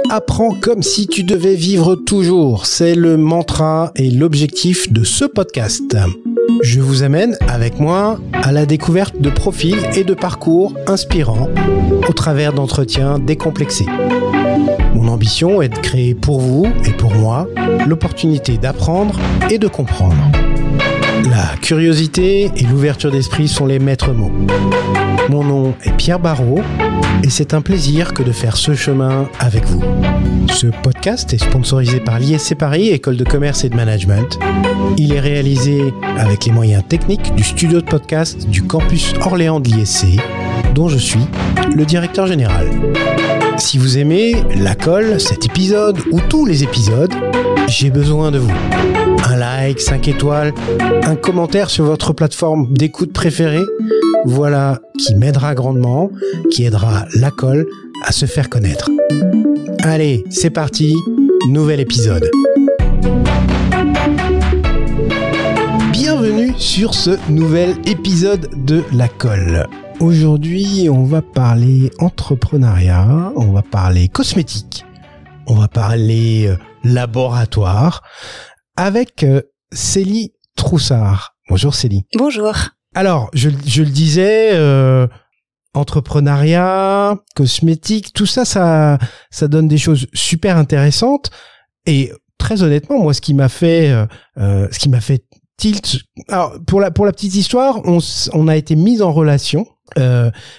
Apprends comme si tu devais vivre toujours. C'est le mantra et l'objectif de ce podcast. Je vous amène avec moi à la découverte de profils et de parcours inspirants au travers d'entretiens décomplexés. Mon ambition est de créer pour vous et pour moi l'opportunité d'apprendre et de comprendre. La curiosité et l'ouverture d'esprit sont les maîtres mots. Mon nom est Pierre Barrault et c'est un plaisir que de faire ce chemin avec vous. Ce podcast est sponsorisé par l'ISC Paris, École de Commerce et de Management. Il est réalisé avec les moyens techniques du studio de podcast du campus Orléans de l'ISC, dont je suis le directeur général. Si vous aimez la colle, cet épisode ou tous les épisodes, j'ai besoin de vous. Un like, 5 étoiles, un commentaire sur votre plateforme d'écoute préférée, voilà qui m'aidera grandement, qui aidera la colle à se faire connaître. Allez, c'est parti, nouvel épisode. Bienvenue sur ce nouvel épisode de la colle. Aujourd'hui, on va parler entrepreneuriat, on va parler cosmétique, on va parler laboratoire avec Célie Troussard. Bonjour Célie. Bonjour. Alors, je le disais, entrepreneuriat, cosmétique, tout ça, ça donne des choses super intéressantes. Et très honnêtement, moi, ce qui m'a fait tilt. Alors, pour la petite histoire, on a été mis en relation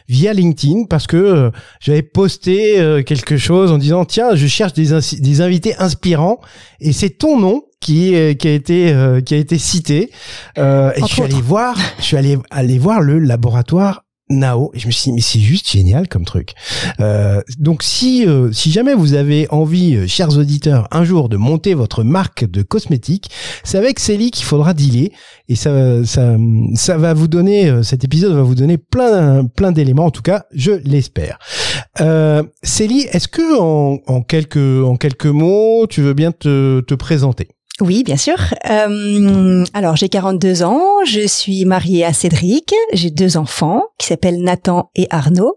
via LinkedIn parce que j'avais posté quelque chose en disant tiens, je cherche des invités inspirants et c'est ton nom qui a été cité et je suis allé voir le laboratoire Nao et je me suis dit mais c'est juste génial comme truc. Donc si jamais vous avez envie, chers auditeurs, un jour de monter votre marque de cosmétiques, c'est avec Célie qu'il faudra dealer et ça va vous donner, cet épisode va vous donner plein d'éléments, en tout cas je l'espère. Célie, est-ce que en quelques mots tu veux bien te présenter? Oui, bien sûr. Alors, j'ai 42 ans, je suis mariée à Cédric, j'ai 2 enfants qui s'appellent Nathan et Arnaud.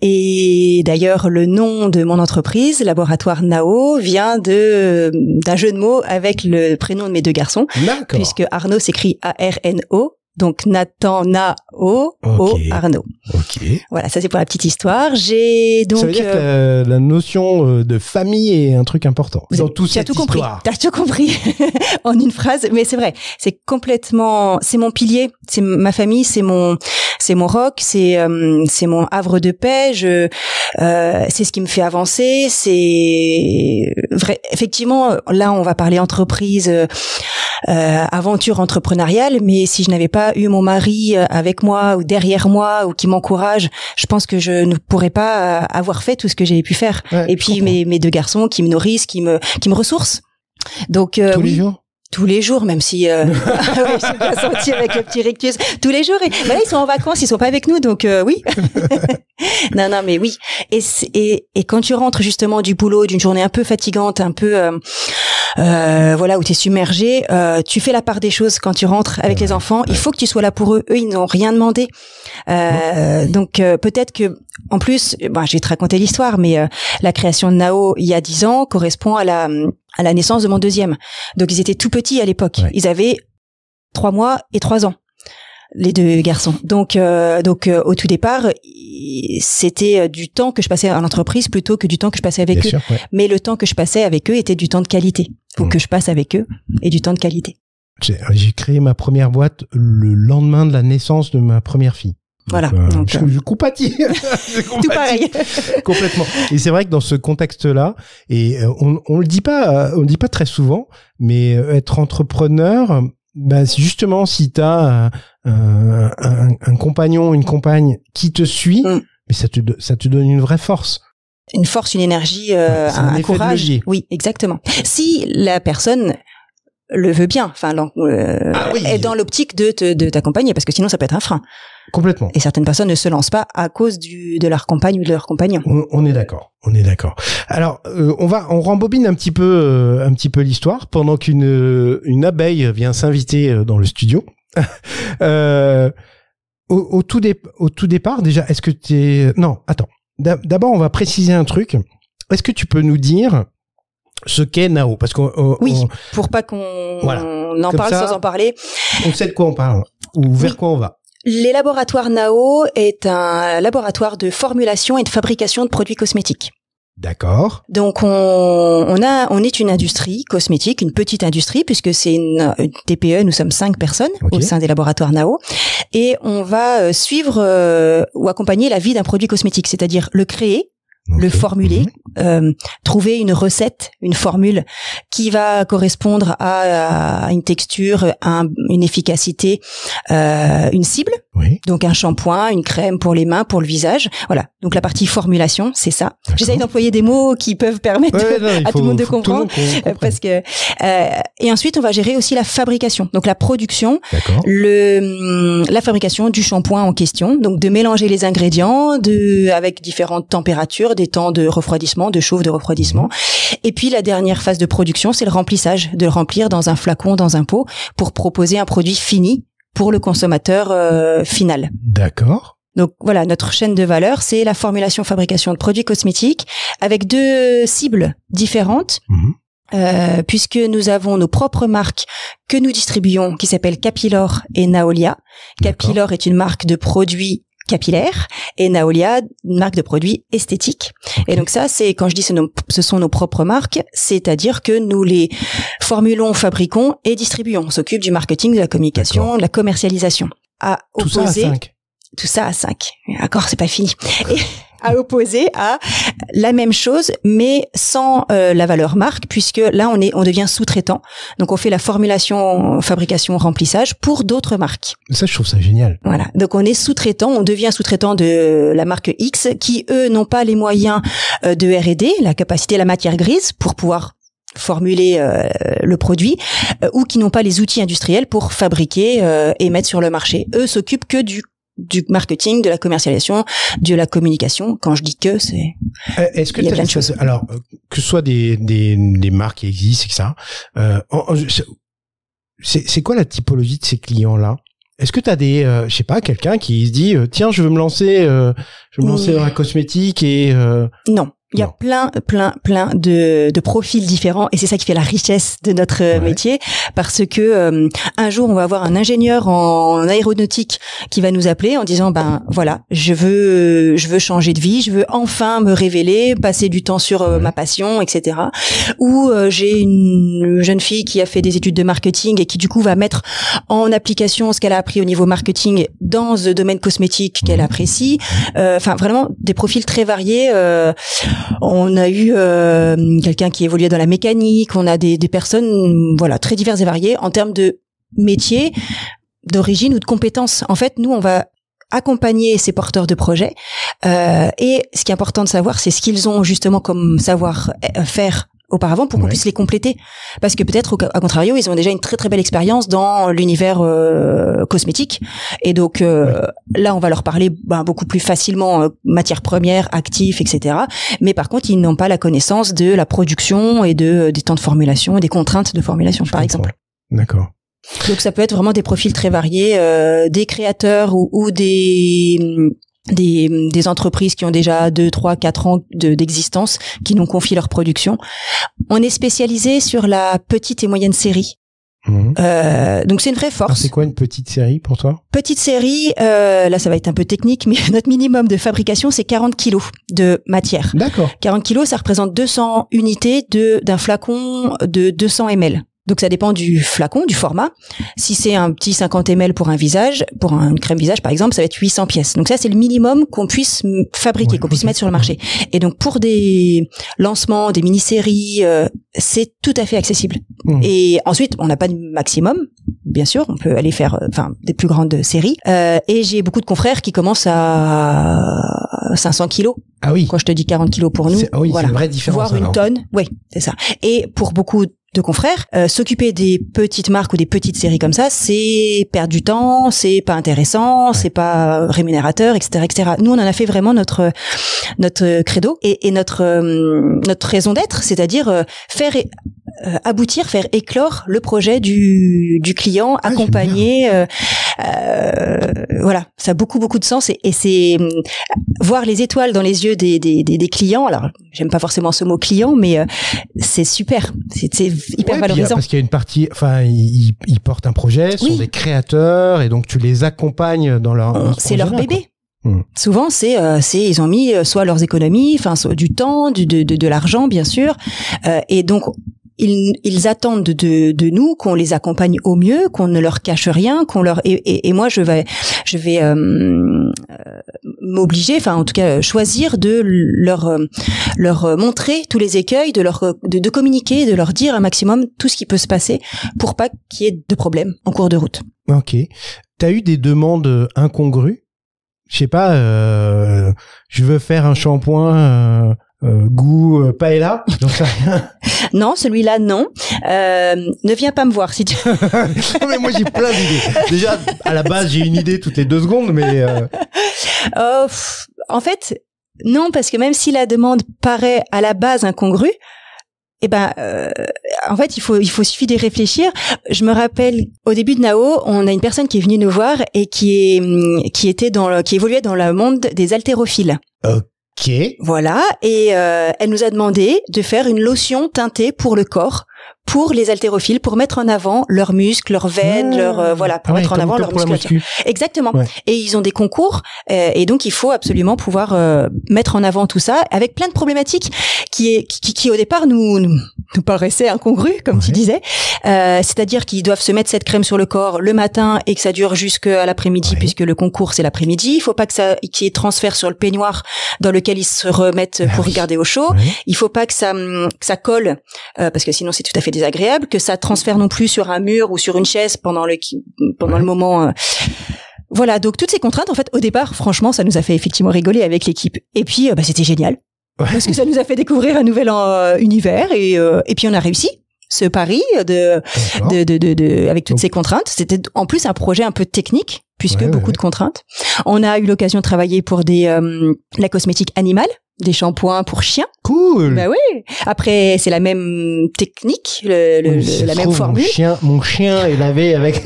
Et d'ailleurs, le nom de mon entreprise, Laboratoire Nao, vient d'un jeu de mots avec le prénom de mes 2 garçons. D'accord. Puisque Arnaud s'écrit A-R-N-O. Donc Nathan, Nao, okay. Arnaud. Ok. Voilà, ça c'est pour la petite histoire. J'ai donc. Ça veut dire que la notion de famille est un truc important dans toute cette histoire. T'as tout compris en une phrase, mais c'est vrai. C'est mon pilier, c'est ma famille, c'est mon rock, c'est mon havre de paix. C'est ce qui me fait avancer. C'est vrai. Effectivement, là on va parler entreprise. Aventure entrepreneuriale, mais si je n'avais pas eu mon mari avec moi ou derrière moi ou qui m'encourage, je pense que je ne pourrais pas avoir fait tout ce que j'ai pu faire. Ouais, et puis mes 2 garçons qui me nourrissent, qui me ressourcent. Donc tous les jours. Tous les jours, même si ouais, je suis bien sentie avec le petit rictus tous les jours. Et là, ils sont en vacances, ils sont pas avec nous, donc oui. non, mais oui. Et quand tu rentres justement du boulot, d'une journée un peu fatigante, un peu voilà, où t'es submergé, tu fais la part des choses quand tu rentres avec les enfants. Il faut que tu sois là pour eux. Eux, ils n'ont rien demandé. Donc peut-être que en plus, je vais te raconter l'histoire, mais la création de Nao il y a 10 ans correspond à la naissance de mon 2e. Donc ils étaient tout petits à l'époque. Ouais. Ils avaient 3 mois et 3 ans, les 2 garçons. Donc au tout départ, c'était du temps que je passais à l'entreprise plutôt que du temps que je passais avec Bien eux. Sûr, ouais. Mais le temps que je passais avec eux était du temps de qualité. Faut que je passe avec eux et du temps de qualité. J'ai créé ma première boîte le lendemain de la naissance de ma première fille. Voilà. Donc, je compatis. Tout pareil. Complètement. Et c'est vrai que dans ce contexte-là, et on le dit pas très souvent, mais être entrepreneur, justement, si t'as un compagnon, une compagne qui te suit, mais ça te donne une vraie force. Une force, une énergie, un courage. Oui, exactement. Si la personne le veut bien, est dans l'optique de t'accompagner, parce que sinon ça peut être un frein. Complètement. Et certaines personnes ne se lancent pas à cause de leur compagne ou de leur compagnon. On est d'accord. Alors, on rembobine un petit peu l'histoire pendant qu'une abeille vient s'inviter dans le studio. Au tout départ, déjà, est-ce que non, attends. d'abord, on va préciser un truc. Est-ce que tu peux nous dire ce qu'est Nao? Parce qu'on pour pas qu'on en parle sans en parler. On sait de quoi on parle ou vers quoi on va. Les laboratoires Nao est un laboratoire de formulation et de fabrication de produits cosmétiques. D'accord. Donc on est une industrie cosmétique, une petite industrie puisque c'est une TPE, nous sommes 5 personnes au sein des laboratoires Nao et on va suivre ou accompagner la vie d'un produit cosmétique, c'est-à-dire le créer, le formuler, trouver une recette, une formule qui va correspondre à une texture, une efficacité, une cible. Oui. Donc un shampoing, une crème pour les mains, pour le visage. Voilà. Donc la partie formulation, c'est ça. D'accord. J'essaye d'employer des mots qui peuvent permettre à tout le monde de comprendre, parce que et ensuite on va gérer aussi la fabrication. Donc la production, la fabrication du shampoing en question. Donc de mélanger les ingrédients avec différentes températures, des temps de refroidissement, de chauffe, de refroidissement. Et puis la dernière phase de production, c'est le remplissage, de le remplir dans un flacon, dans un pot, pour proposer un produit fini pour le consommateur final. D'accord. Donc voilà, notre chaîne de valeur, c'est la formulation, fabrication de produits cosmétiques avec 2 cibles différentes. Puisque nous avons nos propres marques que nous distribuons, qui s'appellent Capilor et Naolia. Capilor est une marque de produits capillaire et Naolia, une marque de produits esthétiques. Okay. Et donc ça, c'est quand je dis ce sont nos propres marques, c'est-à-dire que nous les formulons, fabriquons et distribuons. On s'occupe du marketing, de la communication, de la commercialisation. Tout ça à 5. Tout ça à 5. D'accord, c'est pas fini. Et à opposer à la même chose, mais sans la valeur marque, puisque là on devient sous-traitant. Donc on fait la formulation, fabrication, remplissage pour d'autres marques. Ça, je trouve ça génial. Voilà. Donc on est sous-traitant, on devient sous-traitant de la marque X, qui eux n'ont pas les moyens de R&D, la capacité, la matière grise pour pouvoir formuler le produit, ou qui n'ont pas les outils industriels pour fabriquer et mettre sur le marché. Eux s'occupent que du marketing, de la commercialisation, de la communication. Quand je dis que, c'est... Est-ce que tu as plein de choses. Alors, que ce soit des marques qui existent, etc. C'est quoi la typologie de ces clients-là? Est-ce que tu as je sais pas, quelqu'un qui se dit, tiens, je veux me lancer dans la cosmétique et... Non. Il y a plein de profils différents et c'est ça qui fait la richesse de notre métier, parce que un jour on va avoir un ingénieur en aéronautique qui va nous appeler en disant voilà, je veux changer de vie, je veux enfin me révéler, passer du temps sur ma passion, etc. Ou j'ai une jeune fille qui a fait des études de marketing et qui du coup va mettre en application ce qu'elle a appris au niveau marketing dans ce domaine cosmétique qu'elle apprécie. Enfin vraiment des profils très variés. On a eu quelqu'un qui évoluait dans la mécanique, on a des personnes très diverses et variées en termes de métier, d'origine ou de compétences. En fait, nous, on va accompagner ces porteurs de projets et ce qui est important de savoir, c'est ce qu'ils ont justement comme savoir-faire auparavant pour qu'on puisse les compléter, parce que peut-être à contrario ils ont déjà une très très belle expérience dans l'univers cosmétique et donc là on va leur parler beaucoup plus facilement matières premières, actifs, etc. Mais par contre ils n'ont pas la connaissance de la production et des temps de formulation, des contraintes de formulation par exemple. D'accord. Donc ça peut être vraiment des profils très variés, des créateurs ou des entreprises qui ont déjà 2, 3, 4 ans d'existence, qui nous confient leur production. On est spécialisé sur la petite et moyenne série. Donc c'est une vraie force. Alors c'est quoi une petite série pour toi? Petite série, là ça va être un peu technique, mais notre minimum de fabrication c'est 40 kilos de matière. D'accord. 40 kilos, ça représente 200 unités d'un flacon de 200 ml. Donc ça dépend du flacon, du format. Si c'est un petit 50 ml pour un visage, pour une crème visage par exemple, ça va être 800 pièces. Donc ça c'est le minimum qu'on puisse fabriquer, qu'on puisse mettre sur le marché. Et donc pour des lancements, des mini-séries, c'est tout à fait accessible. Et ensuite, on n'a pas de maximum, bien sûr, on peut aller faire des plus grandes séries. Et j'ai beaucoup de confrères qui commencent à 500 kilos. Ah oui. Quand je te dis 40 kilos pour nous, c'est une vraie différence. Voire une tonne, oui, c'est ça. Et pour beaucoup de confrères, s'occuper des petites marques ou des petites séries comme ça, c'est perdre du temps, c'est pas intéressant, c'est pas rémunérateur, etc., etc. Nous, on en a fait vraiment notre credo et notre raison d'être, c'est-à-dire faire aboutir, faire éclore le projet du client, accompagner. Voilà, ça a beaucoup de sens et c'est voir les étoiles dans les yeux des clients. Alors, j'aime pas forcément ce mot client, mais c'est super, c'est hyper valorisant. Parce qu'il y a une partie, enfin, ils portent un projet, sont des créateurs et donc tu les accompagnes dans leur. C'est leur bébé. Souvent, ils ont mis soit leurs économies, enfin, du temps, de l'argent, bien sûr, et donc ils attendent de nous qu'on les accompagne au mieux, qu'on ne leur cache rien, et moi je vais m'obliger, enfin en tout cas choisir de leur montrer tous les écueils, de communiquer, de leur dire un maximum tout ce qui peut se passer pour pas qu'il y ait de problème en cours de route. Ok. T'as eu des demandes incongrues? Je sais pas, je veux faire un shampoing goût paella, j'en sais rien. Non, celui-là, non. Ne viens pas me voir si tu... Non, mais moi, j'ai plein d'idées. Déjà, à la base, j'ai une idée toutes les 2 secondes, mais... En fait, non, parce que même si la demande paraît à la base incongrue, en fait, il suffit d'y réfléchir. Je me rappelle, au début de Nao, on a une personne qui est venue nous voir et qui évoluait dans le monde des haltérophiles. Ok. Voilà, et elle nous a demandé de faire une lotion teintée pour le corps, pour les haltérophiles, pour mettre en avant leurs muscles, leurs veines, pour mettre en avant leur musculature. Exactement. Ouais. Et ils ont des concours, et donc il faut absolument pouvoir mettre en avant tout ça, avec plein de problématiques qui au départ nous paraissaient incongrues, comme tu disais. C'est-à-dire qu'ils doivent se mettre cette crème sur le corps le matin et que ça dure jusqu'à l'après-midi, puisque le concours c'est l'après-midi. Il faut pas qu'il y ait transfert sur le peignoir dans lequel ils se remettent pour garder au chaud. Il faut pas que ça colle, parce que sinon c'est tout à fait désagréable, que ça transfère non plus sur un mur ou sur une chaise pendant le moment. Voilà, donc toutes ces contraintes, en fait, au départ, franchement, ça nous a fait effectivement rigoler avec l'équipe. Et puis, c'était génial. Parce que ça nous a fait découvrir un nouvel univers et puis on a réussi ce pari avec toutes ces contraintes. C'était en plus un projet un peu technique puisque beaucoup de contraintes. On a eu l'occasion de travailler pour la cosmétique animale, des shampoings pour chiens. Cool. Bah oui. Après, c'est la même technique, la même formule. Mon chien est lavé avec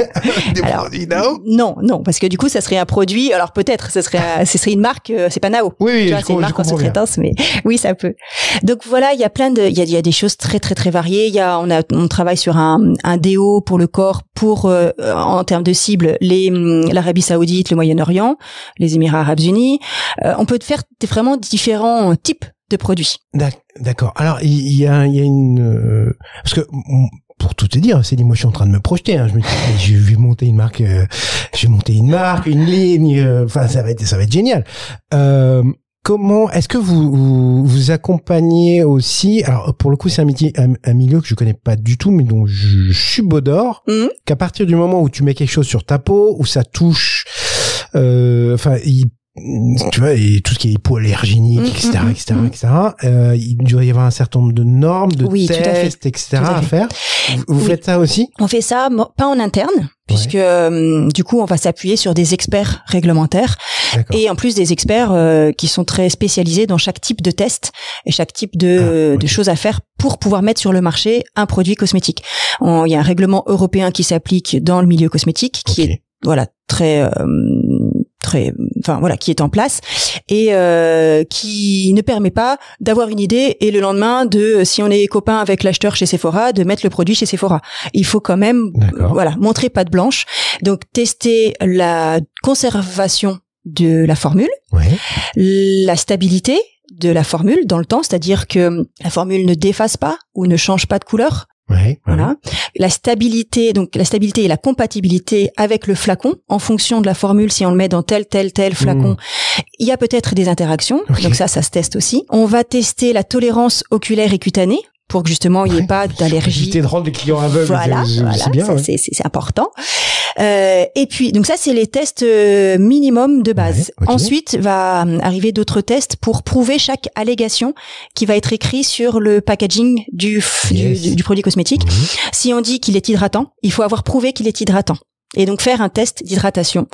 des produits Nao. Non, parce que du coup, ça serait un produit. Alors peut-être, ce serait une marque. C'est pas Nao. Oui, c'est une marque en sous-traitance, mais oui, ça peut. Donc voilà, il y a il y a des choses très très très variées. On travaille sur un déo pour le corps, en termes de cible, l'Arabie Saoudite, le Moyen-Orient, les Émirats Arabes Unis. On peut faire vraiment différents types de produits. D'accord. Alors il y a une parce que pour tout te dire, Céline, moi je suis en train de me projeter. Je me dis, je vais monter une marque, une ligne. Enfin, ça va être génial. Comment est-ce que vous accompagnez aussi? Alors pour le coup, c'est un milieu que je connais pas du tout, mais dont je suis bodor. Qu'à partir du moment où tu mets quelque chose sur ta peau, où ça touche, tu vois, et tout ce qui est hypoallergénique, etc., il doit y avoir un certain nombre de normes, de tests, etc. à faire. Vous faites ça aussi? On fait ça, pas en interne, puisque du coup, on va s'appuyer sur des experts réglementaires et en plus des experts qui sont très spécialisés dans chaque type de test et chaque type de choses à faire pour pouvoir mettre sur le marché un produit cosmétique. Il y a un règlement européen qui s'applique dans le milieu cosmétique, qui est qui est en place et qui ne permet pas d'avoir une idée et le lendemain si on est copain avec l'acheteur chez Sephora, de mettre le produit chez Sephora. Il faut quand même montrer patte blanche. Donc tester la conservation de la formule, la stabilité de la formule dans le temps, c'est-à-dire que la formule ne déface pas ou ne change pas de couleur. Voilà. La stabilité et la compatibilité avec le flacon en fonction de la formule. Si on le met dans tel flacon, il y a peut-être des interactions. Donc ça se teste aussi. On va tester la tolérance oculaire et cutanée pour que justement il n'y ait pas d'allergie. Éviter de rendre les clients aveugles. Voilà, c'est bien. C'est important. Et puis donc ça c'est les tests minimum de base. Ensuite va arriver d'autres tests pour prouver chaque allégation qui va être écrit sur le packaging du produit cosmétique. Si on dit qu'il est hydratant, il faut avoir prouvé qu'il est hydratant et donc faire un test d'hydratation.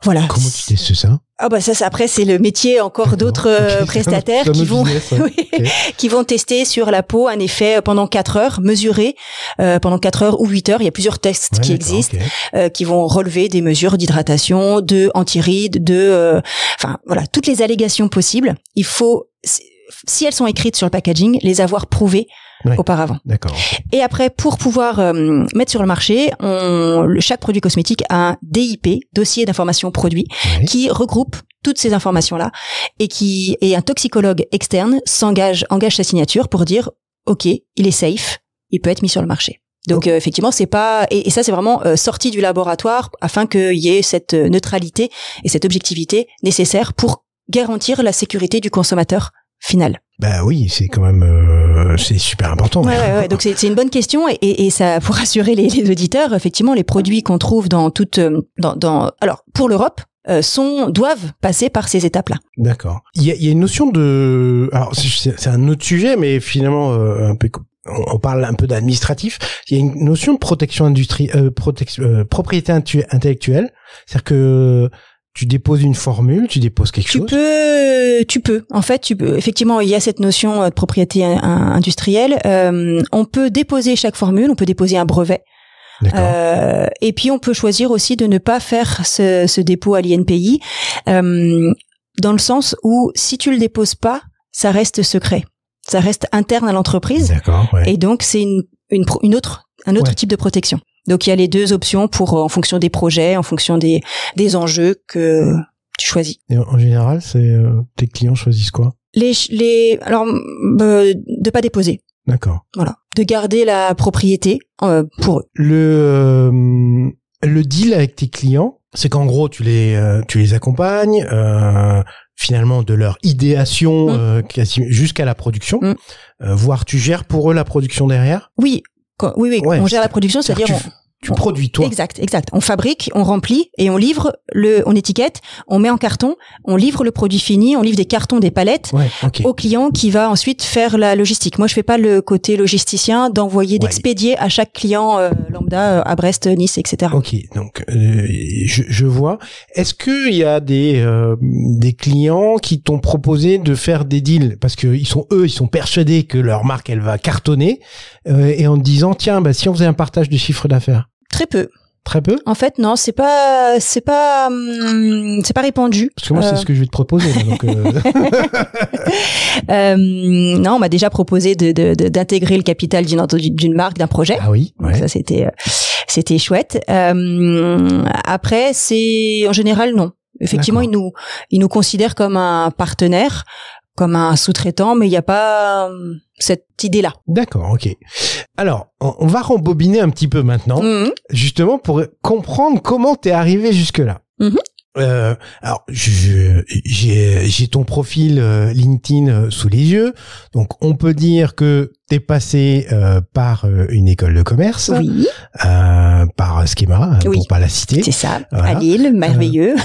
Voilà. Comment tu testes ça? Ah bah ça après c'est le métier encore d'autres prestataires qui vont qui vont tester sur la peau un effet pendant 4 heures, mesurer pendant 4 heures ou 8 heures. Il y a plusieurs tests qui existent qui vont relever des mesures d'hydratation, de anti-rides, enfin voilà, toutes les allégations possibles. Il faut, si elles sont écrites sur le packaging, les avoir prouvées auparavant. D'accord. Et après, pour pouvoir mettre sur le marché, chaque produit cosmétique a un DIP, dossier d'information produit, qui regroupe toutes ces informations-là et un toxicologue externe engage sa signature pour dire OK, il est safe, il peut être mis sur le marché. Donc effectivement, c'est pas et ça c'est vraiment sorti du laboratoire afin qu'il y ait cette neutralité et cette objectivité nécessaire pour garantir la sécurité du consommateur final. Bah oui, c'est quand même c'est super important. Ouais. Donc c'est une bonne question et ça pour rassurer les auditeurs, effectivement les produits qu'on trouve dans alors pour l'Europe doivent passer par ces étapes-là. D'accord. Il y a une notion de alors c'est un autre sujet mais finalement un peu on parle un peu d'administratif. Il y a une notion de protection propriété intellectuelle, c'est-à-dire que tu déposes une formule, tu déposes quelque chose. Tu peux. En fait, effectivement, il y a cette notion de propriété industrielle. On peut déposer chaque formule, on peut déposer un brevet. Et puis on peut choisir aussi de ne pas faire ce dépôt à l'INPI, dans le sens où si tu le déposes pas, ça reste secret, ça reste interne à l'entreprise. D'accord. Ouais. Et donc c'est un autre type de protection. Donc il y a les deux options en fonction des projets, en fonction des enjeux que tu choisis. Et en général, tes clients choisissent quoi? Alors de pas déposer. D'accord. Voilà, de garder la propriété pour eux. Le deal avec tes clients, c'est qu'en gros tu les accompagnes finalement de leur idéation jusqu'à la production, voire tu gères pour eux la production derrière. Oui. Oui, on gère la production, c'est-à-dire tu produis toi. Exact. On fabrique, on remplit et on livre on étiquette, on met en carton, on livre le produit fini, on livre des cartons, des palettes au client qui va ensuite faire la logistique. Moi, je fais pas le côté logisticien d'expédier à chaque client lambda à Brest, Nice, etc. Ok, donc je vois. Est-ce que il y a des clients qui t'ont proposé de faire des deals parce que ils sont persuadés que leur marque elle va cartonner et en te disant tiens si on faisait un partage de chiffre d'affaires? Très peu. Très peu? En fait, non, c'est pas répandu. Parce que moi, c'est ce que je vais te proposer. Là, donc non, on m'a déjà proposé d'intégrer le capital d'une marque, d'un projet. Ah oui. Donc ça, c'était chouette. Après, en général, non. Effectivement, ils nous considèrent comme un partenaire, comme un sous-traitant, mais il n'y a pas cette idée-là. D'accord, ok. Alors, on va rembobiner un petit peu maintenant, justement pour comprendre comment t'es arrivé jusque-là. Alors, j'ai ton profil LinkedIn sous les yeux, donc on peut dire que t'es passé par une école de commerce, par Schema, pour pas la citer. C'est ça, voilà. À Lille, merveilleux.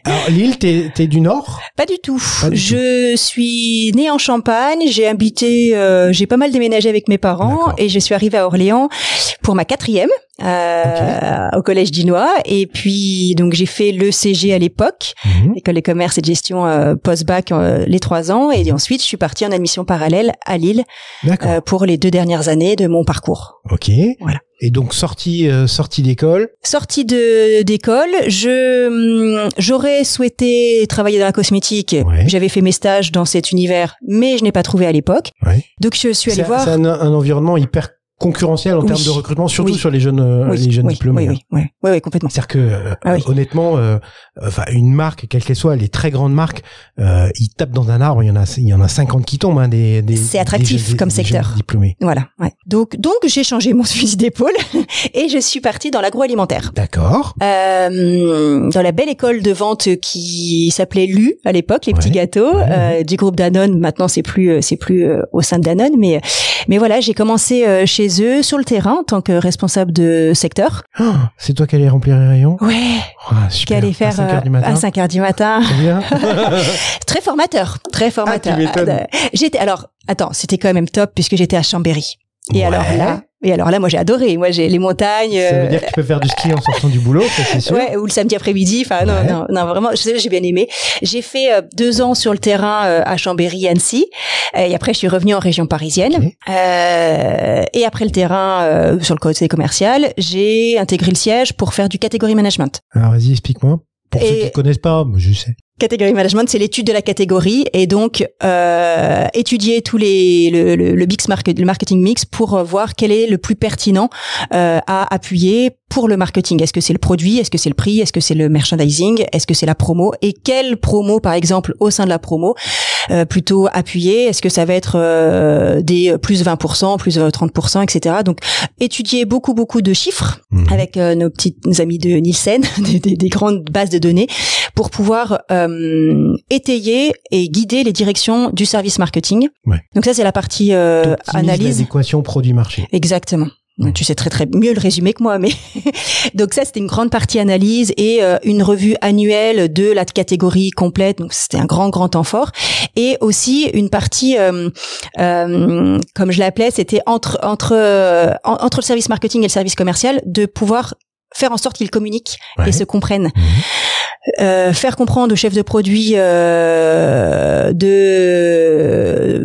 Alors Lille, t'es du Nord? Pas du tout. Je suis née en Champagne, j'ai pas mal déménagé avec mes parents et je suis arrivée à Orléans pour ma 4e. Au collège d'Inois et puis donc j'ai fait l'ECG à l'époque, école de commerce et de gestion post-bac les 3 ans et ensuite je suis partie en admission parallèle à Lille pour les 2 dernières années de mon parcours. Ok. Voilà. Et donc sortie d'école. Sortie d'école, j'aurais souhaité travailler dans la cosmétique. J'avais fait mes stages dans cet univers, mais je n'ai pas trouvé à l'époque. Donc je suis allée voir. C'est un environnement hyper concurrentiel en termes de recrutement, surtout sur les jeunes diplômés. Oui, complètement. C'est-à-dire que honnêtement, une marque, quelle qu'elle soit, les très grandes marques, ils tapent dans un arbre, il y en a 50 qui tombent, c'est attractif comme secteur. Diplômés. Voilà. Ouais. Donc j'ai changé mon fusil d'épaule et je suis partie dans l'agroalimentaire. D'accord. Dans la belle école de vente qui s'appelait LU à l'époque, les petits gâteaux du groupe Danone. Maintenant c'est plus au sein de Danone, mais voilà, j'ai commencé chez eux sur le terrain en tant que responsable de secteur. Oh, c'est toi qui allais remplir les rayons? Ouais. Oh, super. Qui allais faire à 5h du matin. C'est bien. Très formateur. Ah, tu m'étonnes. C'était quand même top puisque j'étais à Chambéry. Et alors là, Et alors là, moi, j'ai adoré. Moi, j'ai les montagnes. Ça veut dire que tu peux faire du ski en sortant du boulot, ça, c'est sûr. Ouais, ou le samedi après-midi. Enfin, non, vraiment, j'ai bien aimé. J'ai fait 2 ans sur le terrain à Chambéry, Annecy. Et après, je suis revenue en région parisienne. Okay. Et après le terrain sur le côté commercial, j'ai intégré le siège pour faire du category management. Alors, vas-y, explique-moi. Pour ceux qui ne connaissent pas, moi, je sais. Category management, c'est l'étude de la catégorie et donc étudier tous le marketing mix pour voir quel est le plus pertinent à appuyer pour le marketing. Est-ce que c'est le produit, est-ce que c'est le prix, est-ce que c'est le merchandising, est-ce que c'est la promo et quelle promo par exemple au sein de la promo plutôt appuyée, est-ce que ça va être des plus 20%, plus 30%, etc. Donc étudier beaucoup de chiffres avec nos amis de Nielsen, des grandes bases de données pour pouvoir étayer et guider les directions du service marketing. Ouais. Donc ça c'est la partie analyse. L'adéquation produit-marché. Exactement. Tu sais très mieux le résumer que moi, mais donc ça c'était une grande partie analyse et une revue annuelle de la catégorie complète. Donc c'était un grand temps fort et aussi une partie comme je l'appelais, c'était entre le service marketing et le service commercial de pouvoir faire en sorte qu'ils communiquent et se comprennent. Faire comprendre au chef de produit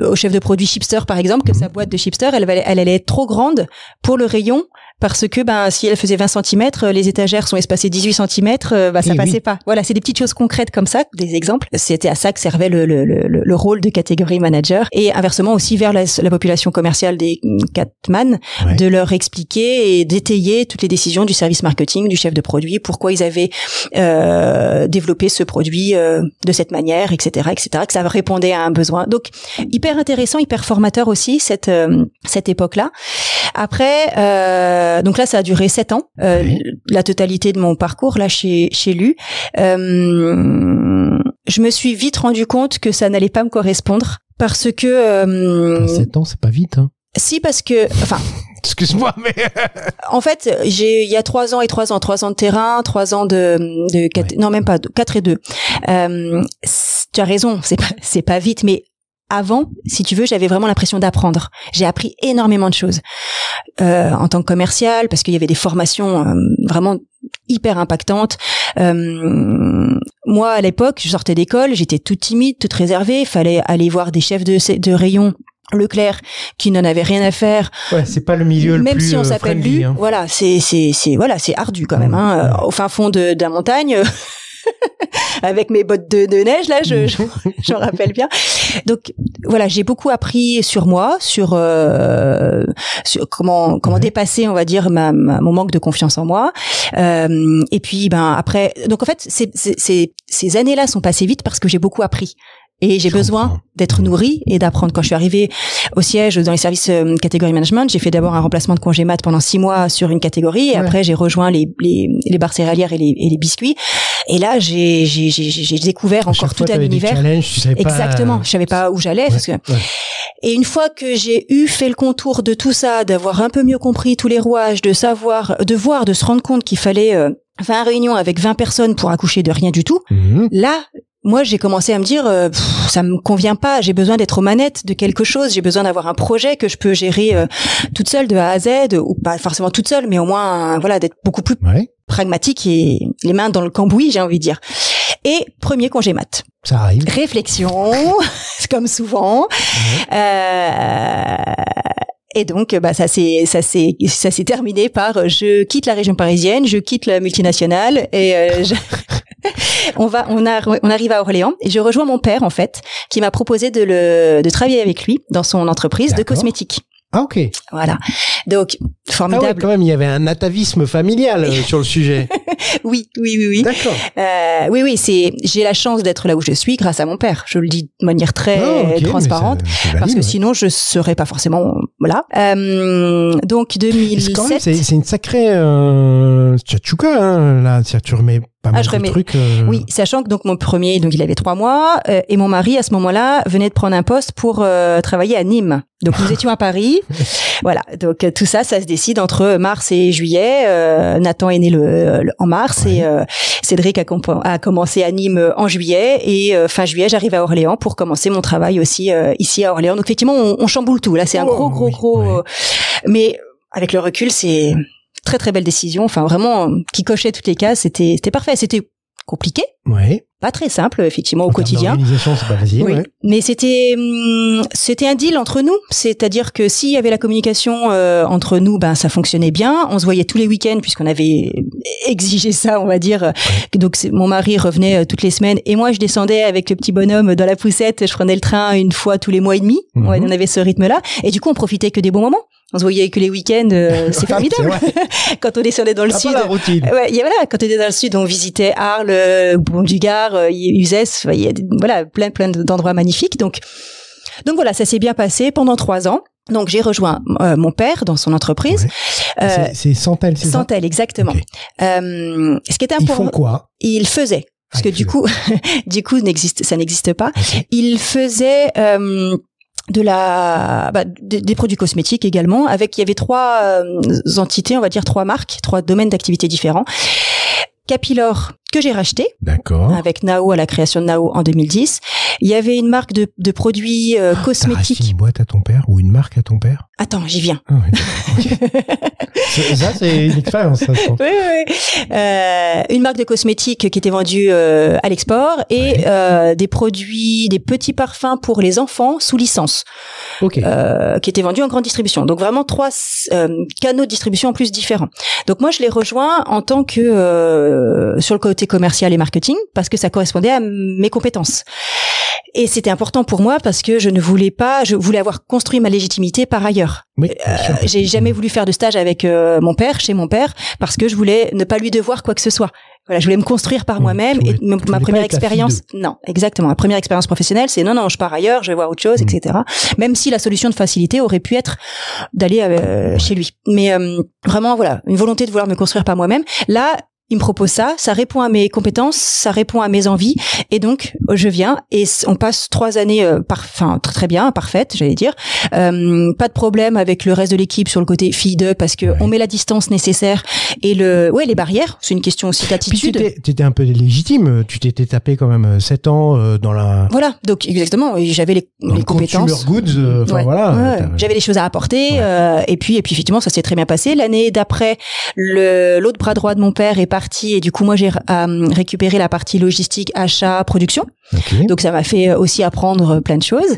au chef de produit Chipster par exemple que sa boîte de Chipster elle allait être trop grande pour le rayon parce que si elle faisait 20 cm, les étagères sont espacées 18 cm, ça passait pas. Voilà, c'est des petites choses concrètes comme ça, des exemples. C'était à ça que servait le rôle de catégorie manager et inversement aussi vers la population commerciale des Catman de leur expliquer et d'étayer toutes les décisions du service marketing, du chef de produit, pourquoi ils avaient développé ce produit de cette manière, etc., que ça répondait à un besoin. Donc hyper intéressant, hyper formateur aussi cette époque-là. Après, donc là ça a duré 7 ans, la totalité de mon parcours là chez Lu. Je me suis vite rendu compte que ça n'allait pas me correspondre parce que 7 ans c'est pas vite hein. Si parce que excuse-moi, mais en fait, il y a 3 ans et 3 ans, 3 ans de terrain, 3 ans non, même pas, 4 et 2. Tu as raison, c'est pas vite, mais avant, si tu veux, j'avais vraiment l'impression d'apprendre. J'ai appris énormément de choses. En tant que commercial, parce qu'il y avait des formations vraiment hyper impactantes. Moi, à l'époque, je sortais d'école, j'étais toute timide, toute réservée, fallait aller voir des chefs de rayon Leclerc qui n'en avait rien à faire. Ouais, c'est pas le milieu le plus même si on s'appelle Lu, hein. Voilà, c'est ardu quand même hein, au fin fond de la montagne. Avec mes bottes de neige là, j'en rappelle bien. Donc voilà, j'ai beaucoup appris sur moi, sur comment dépasser, on va dire, mon manque de confiance en moi. Et puis après, donc en fait, ces années-là sont passées vite parce que j'ai beaucoup appris. Et j'ai besoin d'être nourrie et d'apprendre. Quand je suis arrivée au siège dans les services catégorie management, j'ai fait d'abord un remplacement de congé mat pendant 6 mois sur une catégorie et après j'ai rejoint les barres céréalières et les biscuits. Et là, j'ai découvert encore tout un univers. Exactement. Je savais pas où j'allais parce que et une fois que j'ai fait le contour de tout ça, d'avoir un peu mieux compris tous les rouages, de se rendre compte qu'il fallait 20 réunions avec 20 personnes pour accoucher de rien du tout. Là, moi, j'ai commencé à me dire, ça me convient pas. J'ai besoin d'être aux manettes de quelque chose. J'ai besoin d'avoir un projet que je peux gérer toute seule de A à Z, ou pas forcément toute seule, mais au moins, voilà, d'être beaucoup plus pragmatique et les mains dans le cambouis, j'ai envie de dire. Et premier congé mat. Ça arrive. Réflexion, comme souvent. Et donc, ça s'est terminé par je quitte la région parisienne, je quitte la multinationale et on arrive à Orléans et je rejoins mon père en fait, qui m'a proposé de travailler avec lui dans son entreprise de cosmétiques. Ah ok. Voilà. Donc formidable. Ah ouais, quand même, il y avait un atavisme familial sur le sujet. Oui. D'accord. Oui, j'ai la chance d'être là où je suis grâce à mon père. Je le dis de manière très transparente parce que sinon je serais pas forcément là. Donc 2007. Quand même, c'est une sacrée tchatchouka hein, là, tu remets pas mal de trucs. Oui, sachant que donc mon premier, donc il avait 3 mois et mon mari à ce moment-là venait de prendre un poste pour travailler à Nîmes. Donc nous étions à Paris. Voilà, donc tout ça se décide entre mars et juillet. Nathan est né en mars et Cédric a commencé à Nîmes en juillet et fin juillet j'arrive à Orléans pour commencer mon travail aussi ici à Orléans. Donc effectivement on chamboule tout. Là c'est un gros. Mais avec le recul, c'est très très belle décision. Enfin, vraiment, qui cochait toutes les cases. C'était parfait. C'était compliqué. Ouais. Pas très simple, effectivement, au quotidien. L'organisation, c'est pas facile. Oui. Ouais. Mais c'était un deal entre nous. C'est-à-dire que s'il y avait la communication entre nous, ben ça fonctionnait bien. On se voyait tous les week-ends puisqu'on avait exigé ça, on va dire. Ouais. Donc mon mari revenait toutes les semaines et moi je descendais avec le petit bonhomme dans la poussette. Je prenais le train une fois tous les mois et demi. Mm-hmm. Ouais, on avait ce rythme-là et du coup on profitait que des bons moments. On se voyait que les week-ends, c'est formidable. Quand on descendait dans le sud, la routine. Ouais, voilà, quand on était dans le sud, on visitait Arles, Pont-du-Gard, Uzès, il y a voilà, plein d'endroits magnifiques. Donc voilà, ça s'est bien passé pendant 3 ans. Donc j'ai rejoint mon père dans son entreprise. Ouais. C'est Santel, c'est ça? Santel, exactement. Okay. Ce qui était important. Ils font quoi? Ils faisaient. Parce que du coup, ça n'existe pas. Okay. Ils faisaient des produits cosmétiques également. Il y avait 3 entités, on va dire 3 marques, 3 domaines d'activité différents. Capilor, que j'ai racheté. D'accord. Avec Nao, à la création de Nao en 2010. Il y avait une marque de produits cosmétiques. T'as racheté une boîte à ton père ou une marque à ton père? Attends, j'y viens. Ah oui, okay. Ça, c'est une expérience, ça, je pense. Oui. Une marque de cosmétiques qui était vendue à l'export et des produits, des petits parfums pour les enfants sous licence. Okay. Qui étaient vendus en grande distribution. Donc vraiment 3 canaux de distribution en plus différents. Donc moi, je les rejoins en tant que sur le côté commercial et marketing parce que ça correspondait à mes compétences. Et c'était important pour moi parce que je voulais avoir construit ma légitimité par ailleurs. Oui, j'ai jamais voulu faire de stage avec chez mon père, parce que je voulais ne pas lui devoir quoi que ce soit. Voilà, je voulais me construire par moi-même et ma première expérience. Non, exactement. Ma première expérience professionnelle, c'est non, je pars ailleurs, je vais voir autre chose, etc. Même si la solution de facilité aurait pu être d'aller chez lui. Mais vraiment, voilà, une volonté de vouloir me construire par moi-même. Là, il me propose ça répond à mes compétences, ça répond à mes envies, et donc je viens et on passe 3 années très bien, parfaites, j'allais dire. Pas de problème avec le reste de l'équipe sur le côté fille d'eux parce que on met la distance nécessaire et les barrières, c'est une question aussi d'attitude. Puis t'étais un peu légitime, tu t'étais tapé quand même 7 ans dans la. Voilà, donc exactement, j'avais les compétences. Consumer goods, voilà. J'avais des choses à apporter et puis effectivement ça s'est très bien passé. L'année d'après, l'autre bras droit de mon père est parti et du coup moi j'ai récupéré la partie logistique, achat, production. Okay. Donc ça m'a fait aussi apprendre plein de choses.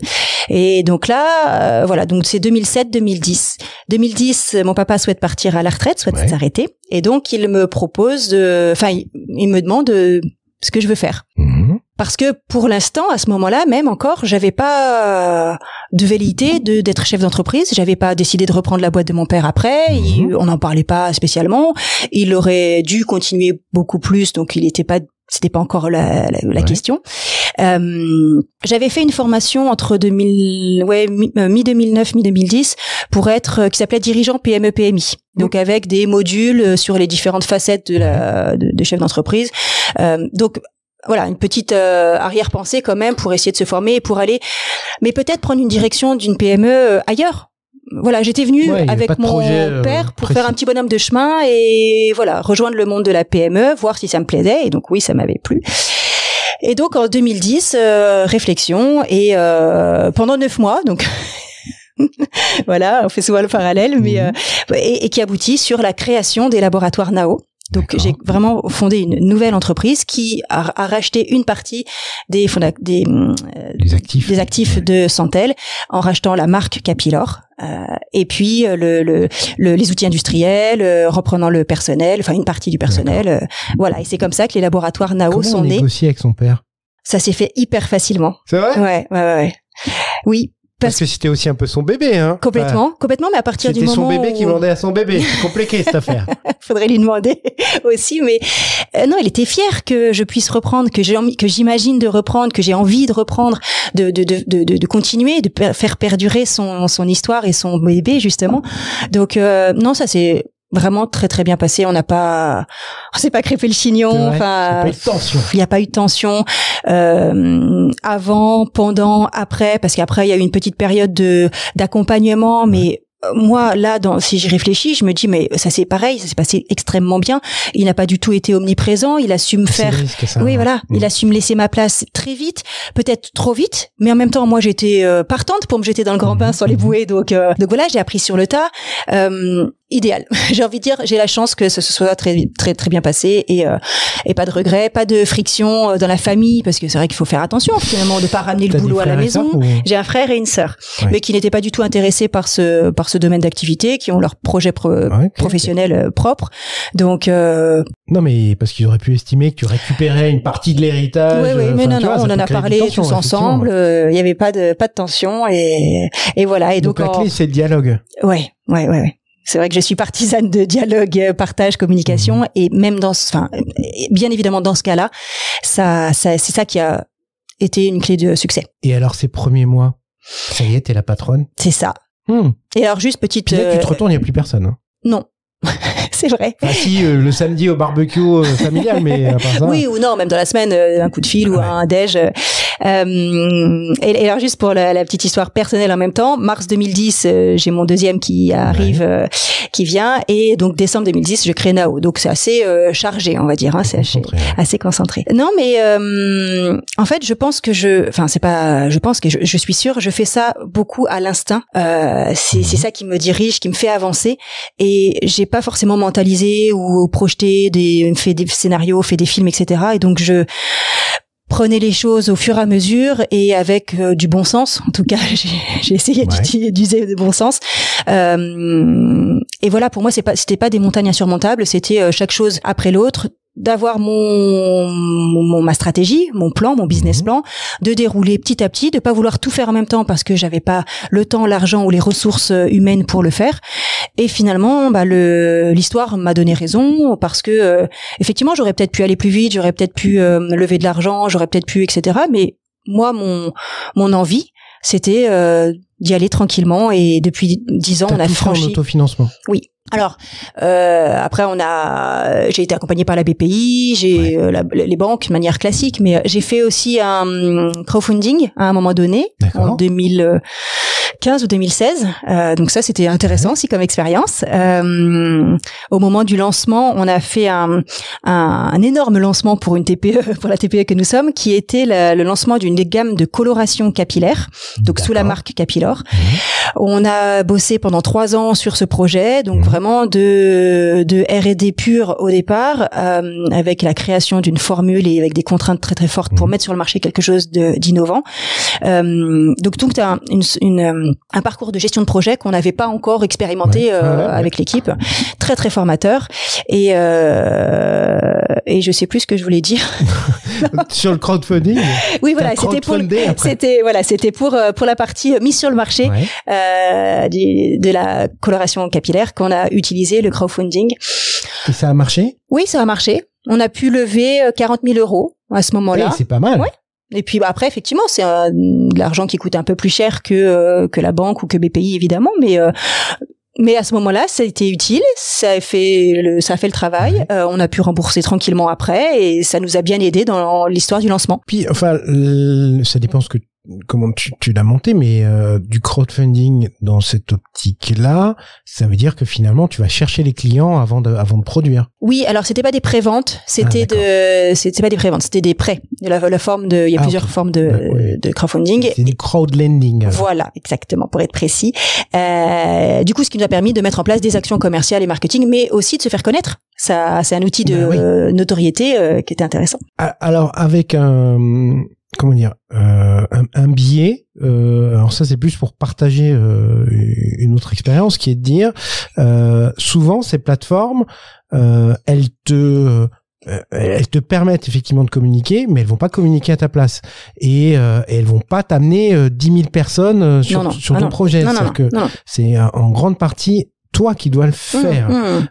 Et donc là voilà, donc c'est 2007-2010. 2010, mon papa souhaite partir à la retraite, souhaite s'arrêter et donc il me propose il me demande ce que je veux faire. Parce que pour l'instant, à ce moment-là, même encore, j'avais pas de velléité d'être chef d'entreprise. J'avais pas décidé de reprendre la boîte de mon père après. On n'en parlait pas spécialement. Il aurait dû continuer beaucoup plus, donc c'était pas encore la question. J'avais fait une formation entre mi-2009, mi-2010 pour qui s'appelait dirigeant PME PMI. Donc avec des modules sur les différentes facettes de chef d'entreprise. Donc voilà, une petite arrière-pensée quand même pour essayer de se former et pour aller, mais peut-être prendre une direction d'une PME ailleurs. Voilà, j'étais venue avec mon père pour faire un petit bonhomme de chemin et voilà, rejoindre le monde de la PME, voir si ça me plaisait. Et donc oui, ça m'avait plu. Et donc en 2010, réflexion et pendant 9 mois, donc voilà, on fait souvent le parallèle, mais et qui aboutit sur la création des laboratoires Nao. Donc j'ai vraiment fondé une nouvelle entreprise qui a racheté une partie des actifs de Santel en rachetant la marque Capilor et puis les outils industriels, reprenant le personnel, enfin une partie du personnel, voilà, et c'est comme ça que les laboratoires Nao sont nés. Comment on négocie avec son père? Ça s'est fait hyper facilement. C'est vrai? Ouais. Oui. Parce que c'était aussi un peu son bébé, hein. Complètement, mais à partir du moment où... C'était son bébé qui vendait à son bébé. C'est compliqué, cette affaire. Faudrait lui demander aussi, mais non, il était fier que je puisse reprendre, que j'imagine de reprendre, que j'ai envie de reprendre, de continuer, de faire perdurer son histoire et son bébé, justement. Donc, non, ça c'est vraiment très très bien passé. On s'est pas crêpé le chignon. Enfin, il n'y a pas eu de tension. Avant, pendant, après, parce qu'après il y a eu une petite période d'accompagnement, mais moi là, si j'y réfléchis, je me dis mais ça c'est pareil, ça s'est passé extrêmement bien. Il n'a pas du tout été omniprésent. Il a su me faire. Il a su me laisser ma place très vite, peut-être trop vite, mais en même temps moi j'étais partante pour me jeter dans le grand bain sans les bouées. Donc voilà, j'ai appris sur le tas. idéal. J'ai envie de dire, j'ai la chance que ce soit très très très bien passé et pas de regrets, pas de friction dans la famille parce que c'est vrai qu'il faut faire attention finalement de pas ramener le boulot à la maison. J'ai un frère et une sœur, mais qui n'étaient pas du tout intéressés par ce domaine d'activité, qui ont leur projet professionnel propre. Donc non, mais parce qu'ils auraient pu estimer que tu récupérais une partie de l'héritage. Oui, mais non, on en a parlé tous ensemble. Il y avait pas de tension et voilà. Et donc la clé, c'est le dialogue. Ouais. C'est vrai que je suis partisane de dialogue, partage, communication, et même bien évidemment dans ce cas-là, c'est ça qui a été une clé de succès. Et alors ces premiers mois, ça y est, t'es la patronne. C'est ça. Et alors juste petite. Puis là, tu te retournes, il y a plus personne. Hein. Non. C'est vrai. Ah si, le samedi au barbecue familial, mais à part ça. Oui ou non, même dans la semaine, un coup de fil ou un déj. Et alors juste pour la petite histoire personnelle en même temps, mars 2010, j'ai mon deuxième qui arrive, qui vient, et donc décembre 2010, je crée Nao. Donc c'est assez chargé, on va dire, hein, c'est assez concentré. Non, mais en fait, je suis sûre, je fais ça beaucoup à l'instinct. C'est ça qui me dirige, qui me fait avancer, et j'ai pas forcément mentalisé ou projeté fait des scénarios, fait des films, etc. Et donc je prenais les choses au fur et à mesure et avec du bon sens. En tout cas, j'ai essayé d'user du bon sens. Et voilà, pour moi, c'était pas des montagnes insurmontables. C'était chaque chose après l'autre, d'avoir ma stratégie, mon plan, mon business plan, de dérouler petit à petit, de pas vouloir tout faire en même temps parce que j'avais pas le temps, l'argent ou les ressources humaines pour le faire. Et finalement, l'histoire m'a donné raison parce que effectivement, j'aurais peut-être pu aller plus vite, j'aurais peut-être pu lever de l'argent, j'aurais peut-être pu, etc. Mais moi, mon envie, c'était d'y aller tranquillement, et depuis 10 ans, on a franchi. En autofinancement. Oui. Alors après j'ai été accompagnée par la BPI, j'ai les banques de manière classique, mais j'ai fait aussi un crowdfunding à un moment donné. D'accord. En 2015 ou 2016. Donc ça, c'était intéressant aussi comme expérience. Au moment du lancement, on a fait un énorme lancement pour une TPE, pour la TPE que nous sommes, qui était le lancement d'une gamme de coloration capillaire, donc sous la marque Capilor. On a bossé pendant 3 ans sur ce projet, donc vraiment de R&D pur au départ, avec la création d'une formule et avec des contraintes très très fortes pour mettre sur le marché quelque chose d'innovant. Donc tout un parcours de gestion de projet qu'on n'avait pas encore expérimenté avec l'équipe, très très formateur, et je sais plus ce que je voulais dire. Sur le crowdfunding. Oui, voilà, c'était pour la partie mise sur le marché de la coloration capillaire qu'on a utilisé le crowdfunding. Et ça a marché? Oui, ça a marché. On a pu lever 40 000 euros à ce moment-là. C'est pas mal. Ouais. Et puis après, effectivement, c'est de l'argent qui coûte un peu plus cher que la banque ou que BPI, évidemment, mais à ce moment-là, ça a été utile, ça a fait le travail. On a pu rembourser tranquillement après, et ça nous a bien aidé dans l'histoire du lancement. Puis, enfin, ça dépend comment tu l'as monté, mais du crowdfunding dans cette optique-là, ça veut dire que finalement, tu vas chercher les clients avant de produire. Oui, alors c'était pas des préventes, c'était pas des préventes, c'était des prêts. La forme il y a plusieurs formes de crowdfunding. C'est du crowdlending. Alors. Voilà, exactement, pour être précis. Du coup, ce qui nous a permis de mettre en place des actions commerciales et marketing, mais aussi de se faire connaître. Ça, c'est un outil de notoriété qui était intéressant. Alors, avec un biais, alors ça c'est plus pour partager une autre expérience, qui est de dire souvent ces plateformes elles te permettent effectivement de communiquer, mais elles vont pas communiquer à ta place, et elles vont pas t'amener 10 000 personnes sur ton projet. C'est-à-dire que c'est en grande partie toi qui dois le faire.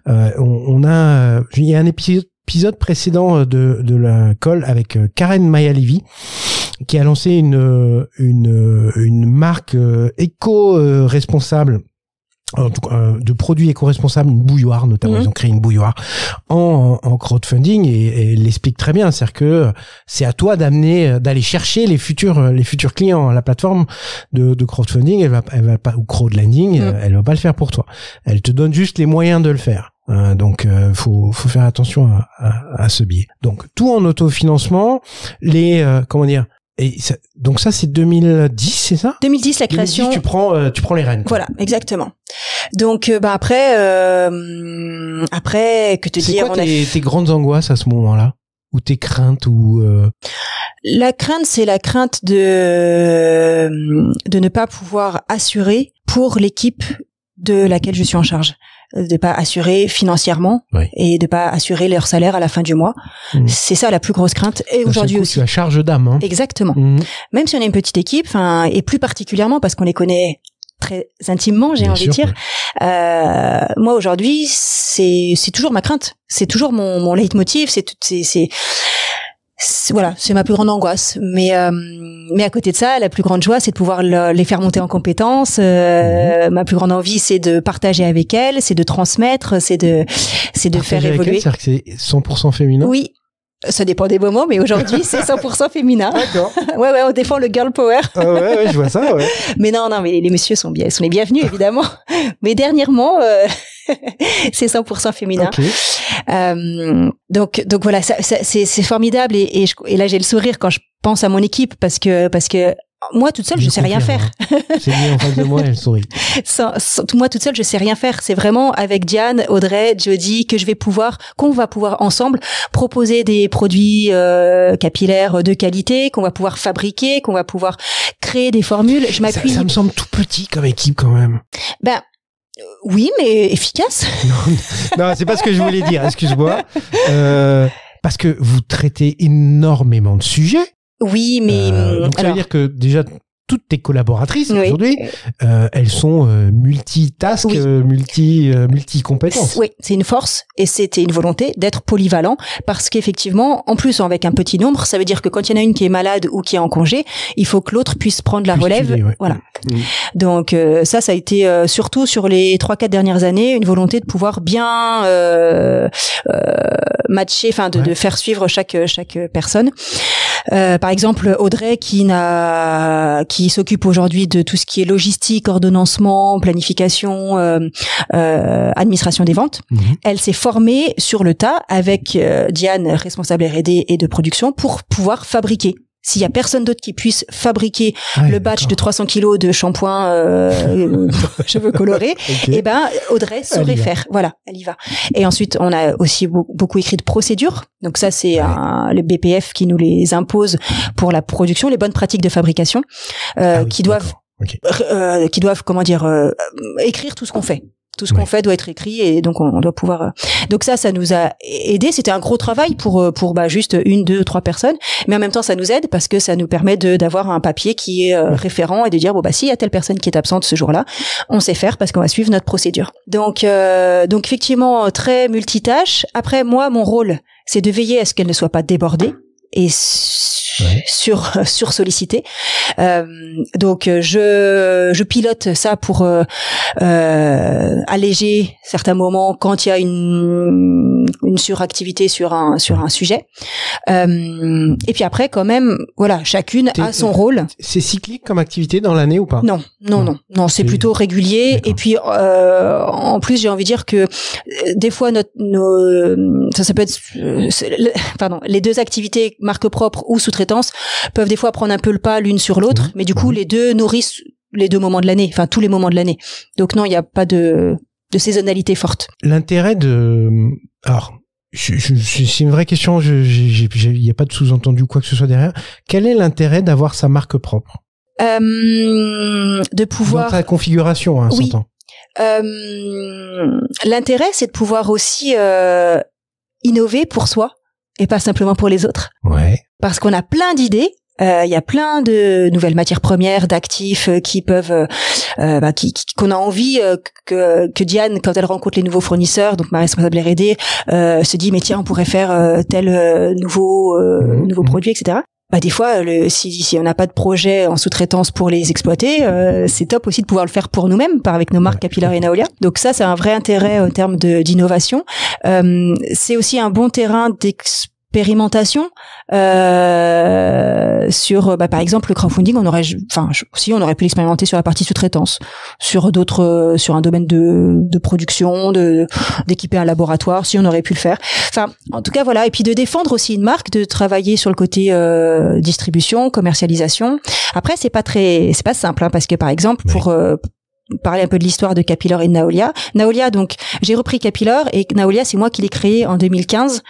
Il y a un épisode précédent de la call avec Karen Mayalevi, qui a lancé une marque éco-responsable, en tout cas, de produits éco-responsables, une bouilloire notamment. Ils ont créé une bouilloire en crowdfunding, et elle l'explique très bien. C'est-à-dire que c'est à toi d'aller chercher les futurs clients. La plateforme de crowdfunding, elle va pas, ou crowdlending, elle va pas le faire pour toi. Elle te donne juste les moyens de le faire. Donc faut faire attention à ce biais. Donc tout en autofinancement, Et ça, donc ça, c'est 2010, c'est ça? 2010, la création. 2010, tu prends les rênes. Voilà, exactement. Donc, après, que te dire, c'est quoi tes grandes angoisses à ce moment-là? Ou tes craintes ou La crainte, c'est la crainte de ne pas pouvoir assurer pour l'équipe de laquelle je suis en charge, de pas assurer financièrement et de pas assurer leur salaire à la fin du mois. C'est ça la plus grosse crainte. Et aujourd'hui aussi. Tu as charge d'âme. Hein. Exactement. Même si on est une petite équipe, et plus particulièrement parce qu'on les connaît très intimement, j'ai envie de dire. Moi aujourd'hui, c'est toujours ma crainte, c'est toujours mon leitmotiv, voilà, c'est ma plus grande angoisse. Mais à côté de ça, la plus grande joie, c'est de pouvoir les faire monter en compétences. Ma plus grande envie, c'est de partager avec elles, c'est de transmettre, c'est de faire évoluer. C'est-à-dire que c'est 100% féminin. Oui. Ça dépend des moments, mais aujourd'hui, c'est 100% féminin. D'accord. Ouais, on défend le girl power. Ah ouais, je vois ça, ouais. Mais non, mais les messieurs sont les bienvenus, évidemment. Mais dernièrement, c'est 100% féminin. Okay. Donc voilà, c'est formidable et là, j'ai le sourire quand je pense à mon équipe parce que moi toute seule je sais rien faire. C'est bien en face de moi, elle sourit. Moi toute seule je sais rien faire. C'est vraiment avec Diane, Audrey, Jody qu'on va pouvoir ensemble proposer des produits capillaires de qualité, qu'on va pouvoir fabriquer, qu'on va pouvoir créer des formules. Je m'appuie. Ça me semble tout petit comme équipe quand même. Oui, mais efficace. Non, c'est pas ce que je voulais dire. Excuse-moi. Parce que vous traitez énormément de sujets. Oui, mais donc ça veut dire que déjà toutes tes collaboratrices aujourd'hui, elles sont multitask, multi-compétences. Oui, c'est une force et c'était une volonté d'être polyvalent parce qu'effectivement, en plus avec un petit nombre, ça veut dire que quand il y en a une qui est malade ou qui est en congé, il faut que l'autre puisse prendre la relève. Voilà. Donc ça a été surtout sur les 3-4 dernières années une volonté de pouvoir bien matcher, de faire suivre chaque personne. Par exemple, Audrey qui s'occupe aujourd'hui de tout ce qui est logistique, ordonnancement, planification, administration des ventes. Elle s'est formée sur le tas avec Diane, responsable R&D et de production, pour pouvoir fabriquer. S'il y a personne d'autre qui puisse fabriquer le batch de 300 kilos de shampoing cheveux colorés, Audrey saurait faire. Voilà, elle y va. Et ensuite, on a aussi beaucoup écrit de procédures. Donc ça, c'est le BPF qui nous les impose pour la production, les bonnes pratiques de fabrication, qui doivent écrire tout ce qu'on fait. Tout ce qu'on fait doit être écrit et donc on doit pouvoir. Donc ça nous a aidé. C'était un gros travail pour juste 1, 2, 3 personnes, mais en même temps ça nous aide parce que ça nous permet d'avoir un papier qui est référent et de dire s'il y a telle personne qui est absente ce jour-là, on sait faire parce qu'on va suivre notre procédure. Donc effectivement très multitâche. Après moi mon rôle c'est de veiller à ce qu'elle ne soit pas débordée et sur-sollicité. Donc je pilote ça pour alléger certains moments quand il y a une suractivité sur un sujet. Et puis après quand même chacune a son rôle. C'est cyclique comme activité dans l'année ou pas? Non, c'est plutôt régulier. D'accord. Et puis en plus j'ai envie de dire que des fois ça peut être les deux activités marque propre ou sous-traitance peuvent des fois prendre un peu le pas l'une sur l'autre, mais du coup les deux nourrissent les deux moments de l'année, tous les moments de l'année. Donc non, il n'y a pas de saisonnalité forte. L'intérêt alors c'est une vraie question, il n'y a pas de sous-entendu ou quoi que ce soit derrière. Quel est l'intérêt d'avoir sa marque propre? De pouvoir... Dans ta configuration, oui. s'entend. L'intérêt, c'est de pouvoir aussi innover pour soi et pas simplement pour les autres. Ouais. Parce qu'on a plein d'idées. Il y a plein de nouvelles matières premières, d'actifs qui peuvent, qu'on a envie que Diane, quand elle rencontre les nouveaux fournisseurs, donc ma responsable R&D, se dit mais tiens on pourrait faire tel nouveau produit, etc. Des fois, si on n'a pas de projet en sous-traitance pour les exploiter, c'est top aussi de pouvoir le faire pour nous-mêmes, avec nos marques Capillar et Naolia. Donc ça, c'est un vrai intérêt en termes d'innovation. C'est aussi un bon terrain expérimentation sur par exemple le crowdfunding, on aurait pu l'expérimenter sur la partie sous-traitance, sur un domaine de production, d'équiper un laboratoire, si on aurait pu le faire. Enfin, en tout cas voilà, et puis de défendre aussi une marque, de travailler sur le côté distribution, commercialisation. Après c'est pas simple, hein, parce que par exemple pour parler un peu de l'histoire de Capilor et de Naolia. Naolia, donc, j'ai repris Capilor et Naolia, c'est moi qui l'ai créé en 2015.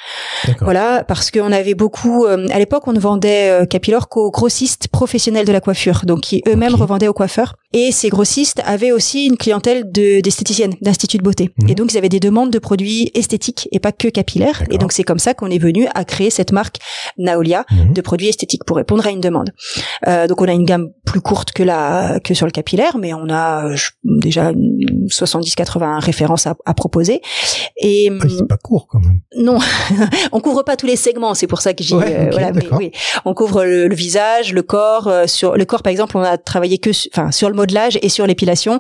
D'accord. Voilà, parce qu'on avait beaucoup, à l'époque, on ne vendait Capilor qu'aux grossistes professionnels de la coiffure, donc qui eux-mêmes revendaient aux coiffeurs. Et ces grossistes avaient aussi une clientèle d'esthéticiennes, d'instituts de beauté. Et donc, ils avaient des demandes de produits esthétiques et pas que capillaires. D'accord. Et donc, c'est comme ça qu'on est venu à créer cette marque Naolia de produits esthétiques pour répondre à une demande. Donc, on a une gamme plus courte que sur le capillaire, mais on a déjà 70-80 références à proposer. Et c'est pas court quand même. Non, on couvre pas tous les segments, c'est pour ça que j'ai voilà, mais oui, on couvre le visage, le corps. Sur le corps par exemple, on a travaillé sur le modelage et sur l'épilation,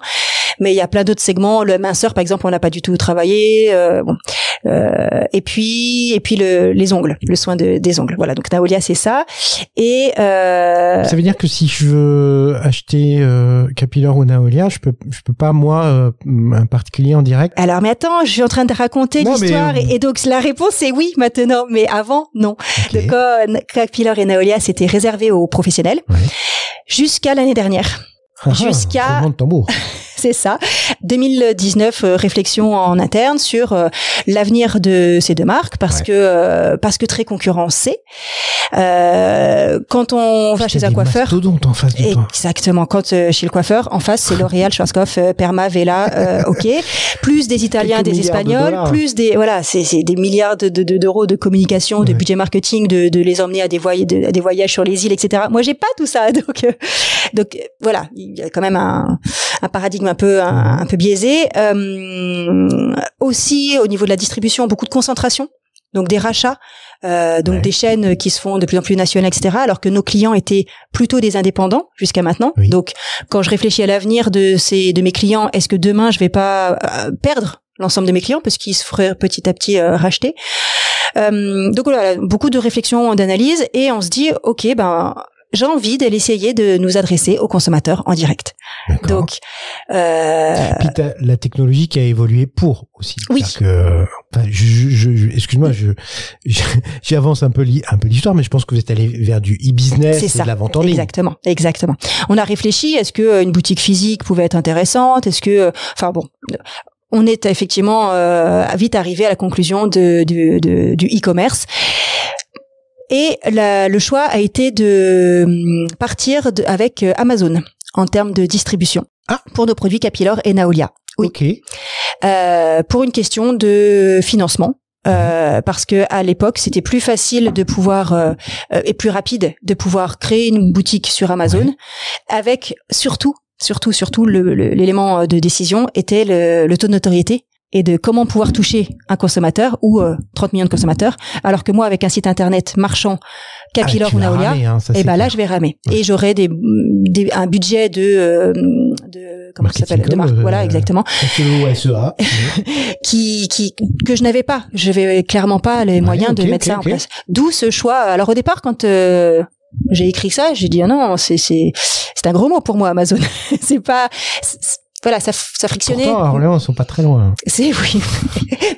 mais il y a plein d'autres segments. Le minceur par exemple, on n'a pas du tout travaillé. Et puis les ongles, le soin des ongles. Voilà, donc Naolia c'est ça. Et ça veut dire que si je veux acheter Capilor ou Naolia, je peux pas moi un particulier en direct. Alors mais attends, je suis en train de raconter l'histoire et donc la réponse c'est oui maintenant, mais avant non. Okay. Donc Capilor et Naolia c'était réservé aux professionnels jusqu'à l'année dernière. Jusqu'à c'est ça. 2019, réflexion en interne sur l'avenir de ces deux marques parce que très concurrencées. Quand on va chez un coiffeur, en face de toi. Exactement. Quand chez le coiffeur, en face c'est L'Oréal, Schwarzkopf, Perma, Vela, ok. Plus des Italiens, des Espagnols, plus des c'est des milliards d'euros de communication, de budget marketing, de les emmener à des voyages sur les îles, etc. Moi j'ai pas tout ça, donc voilà, il y a quand même un paradigme un peu biaisé. Aussi au niveau de la distribution, beaucoup de concentration, donc des rachats, des chaînes qui se font de plus en plus nationales, etc. Alors que nos clients étaient plutôt des indépendants jusqu'à maintenant. Oui. Donc quand je réfléchis à l'avenir de mes clients, est-ce que demain je vais pas perdre l'ensemble de mes clients parce qu'ils se feraient petit à petit racheter. Donc voilà, beaucoup de réflexion, d'analyse, et on se dit ok, j'ai envie d'aller essayer de nous adresser aux consommateurs en direct. D'accord. Donc, puis t'as la technologie qui a évolué pour aussi. Oui. Excuse-moi, j'avance un peu l'histoire, mais je pense que vous êtes allé vers du e-business et de la vente en ligne. Exactement. On a réfléchi, est-ce que une boutique physique pouvait être intéressante? Est-ce que, on est effectivement vite arrivé à la conclusion du e-commerce. Et le choix a été de partir avec Amazon en termes de distribution pour nos produits Capilor et Naolia. Oui. Okay. Pour une question de financement. Parce que à l'époque c'était plus facile de pouvoir et plus rapide de pouvoir créer une boutique sur Amazon, avec surtout l'élément de décision était le taux de notoriété et de comment pouvoir toucher un consommateur ou 30 millions de consommateurs, alors que moi avec un site internet marchand Capilor ou Naolia, là je vais ramer et j'aurai un budget de comment ça s'appelle, de marque, voilà, exactement, SEA que je n'avais pas. Je vais clairement pas les moyens de mettre ça en place. D'où ce choix. Alors au départ, quand j'ai écrit ça, j'ai dit non, c'est un gros mot pour moi, Amazon. c'est pas voilà, ça frictionnait. Pourtant, à Orléans, ils sont pas très loin. Oui.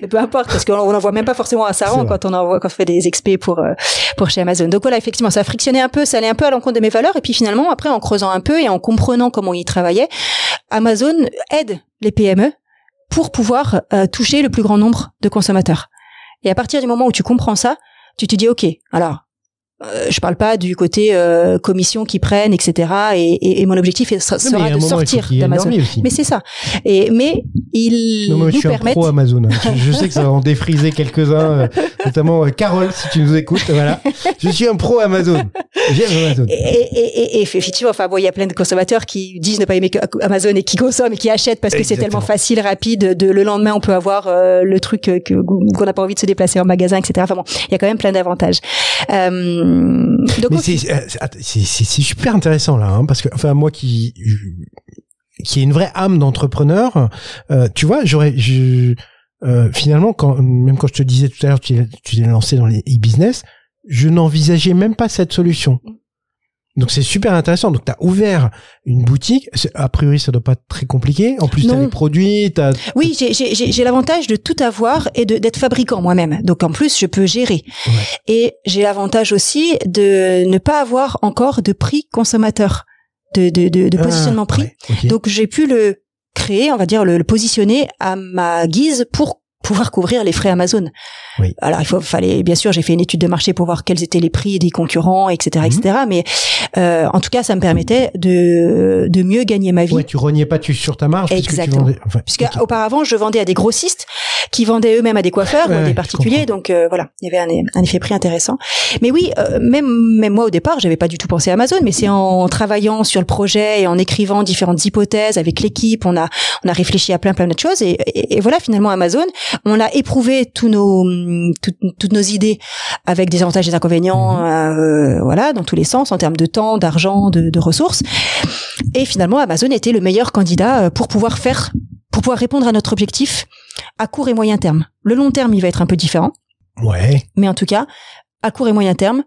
Mais peu importe, parce qu'on n'en voit même pas forcément à Saran quand on fait des expés pour chez Amazon. Donc voilà, effectivement, ça frictionnait un peu, ça allait un peu à l'encontre de mes valeurs. Et puis finalement, après, en creusant un peu et en comprenant comment ils travaillaient, Amazon aide les PME pour pouvoir toucher le plus grand nombre de consommateurs. Et à partir du moment où tu comprends ça, tu te dis, OK, alors, je parle pas du côté commission qu'ils prennent, etc. Et mon objectif sera de sortir d'Amazon. Mais c'est ça. Mais ils nous permettent. Je suis un pro Amazon. Je sais que ça va en défriser quelques-uns, notamment Carole, si tu nous écoutes. Voilà. Je suis un pro Amazon. J'aime Amazon. Et effectivement, il y a plein de consommateurs qui disent ne pas aimer Amazon et qui consomment et qui achètent parce que c'est tellement facile, rapide. Le lendemain, on peut avoir le truc qu'on n'a pas envie de se déplacer en magasin, etc. Il y a quand même plein d'avantages. Donc, mais c'est super intéressant là, parce que moi qui ai une vraie âme d'entrepreneur, tu vois, finalement, même quand je te disais tout à l'heure, tu t'es lancé dans les e-business, je n'envisageais même pas cette solution. Donc c'est super intéressant. Donc t'as ouvert une boutique. A priori, ça doit pas être très compliqué. En plus, t'as les produits. Oui, j'ai l'avantage de tout avoir et d'être fabricant moi-même. Donc en plus, je peux gérer. Ouais. Et j'ai l'avantage aussi de ne pas avoir encore de prix consommateur, de positionnement prix. Ouais, okay. Donc j'ai pu le créer, on va dire le positionner à ma guise pour pouvoir couvrir les frais Amazon. Oui. Alors fallait bien sûr, j'ai fait une étude de marché pour voir quels étaient les prix des concurrents, etc., etc. Mais en tout cas, ça me permettait de mieux gagner ma vie. Ouais, tu rognais pas sur ta marge. Exactement. Puisque auparavant, je vendais à des grossistes qui vendaient eux-mêmes à des coiffeurs ou à des particuliers. Donc voilà, il y avait un effet prix intéressant. Mais oui, même moi au départ, j'avais pas du tout pensé à Amazon, mais c'est en travaillant sur le projet et en écrivant différentes hypothèses avec l'équipe, on a réfléchi à plein de choses et voilà, finalement Amazon, on a éprouvé toutes nos idées avec des avantages et des inconvénients, voilà, dans tous les sens, en termes de temps, d'argent, de ressources. Et finalement, Amazon était le meilleur candidat pour pouvoir répondre à notre objectif à court et moyen terme. Le long terme, il va être un peu différent. Ouais. Mais en tout cas, à court et moyen terme.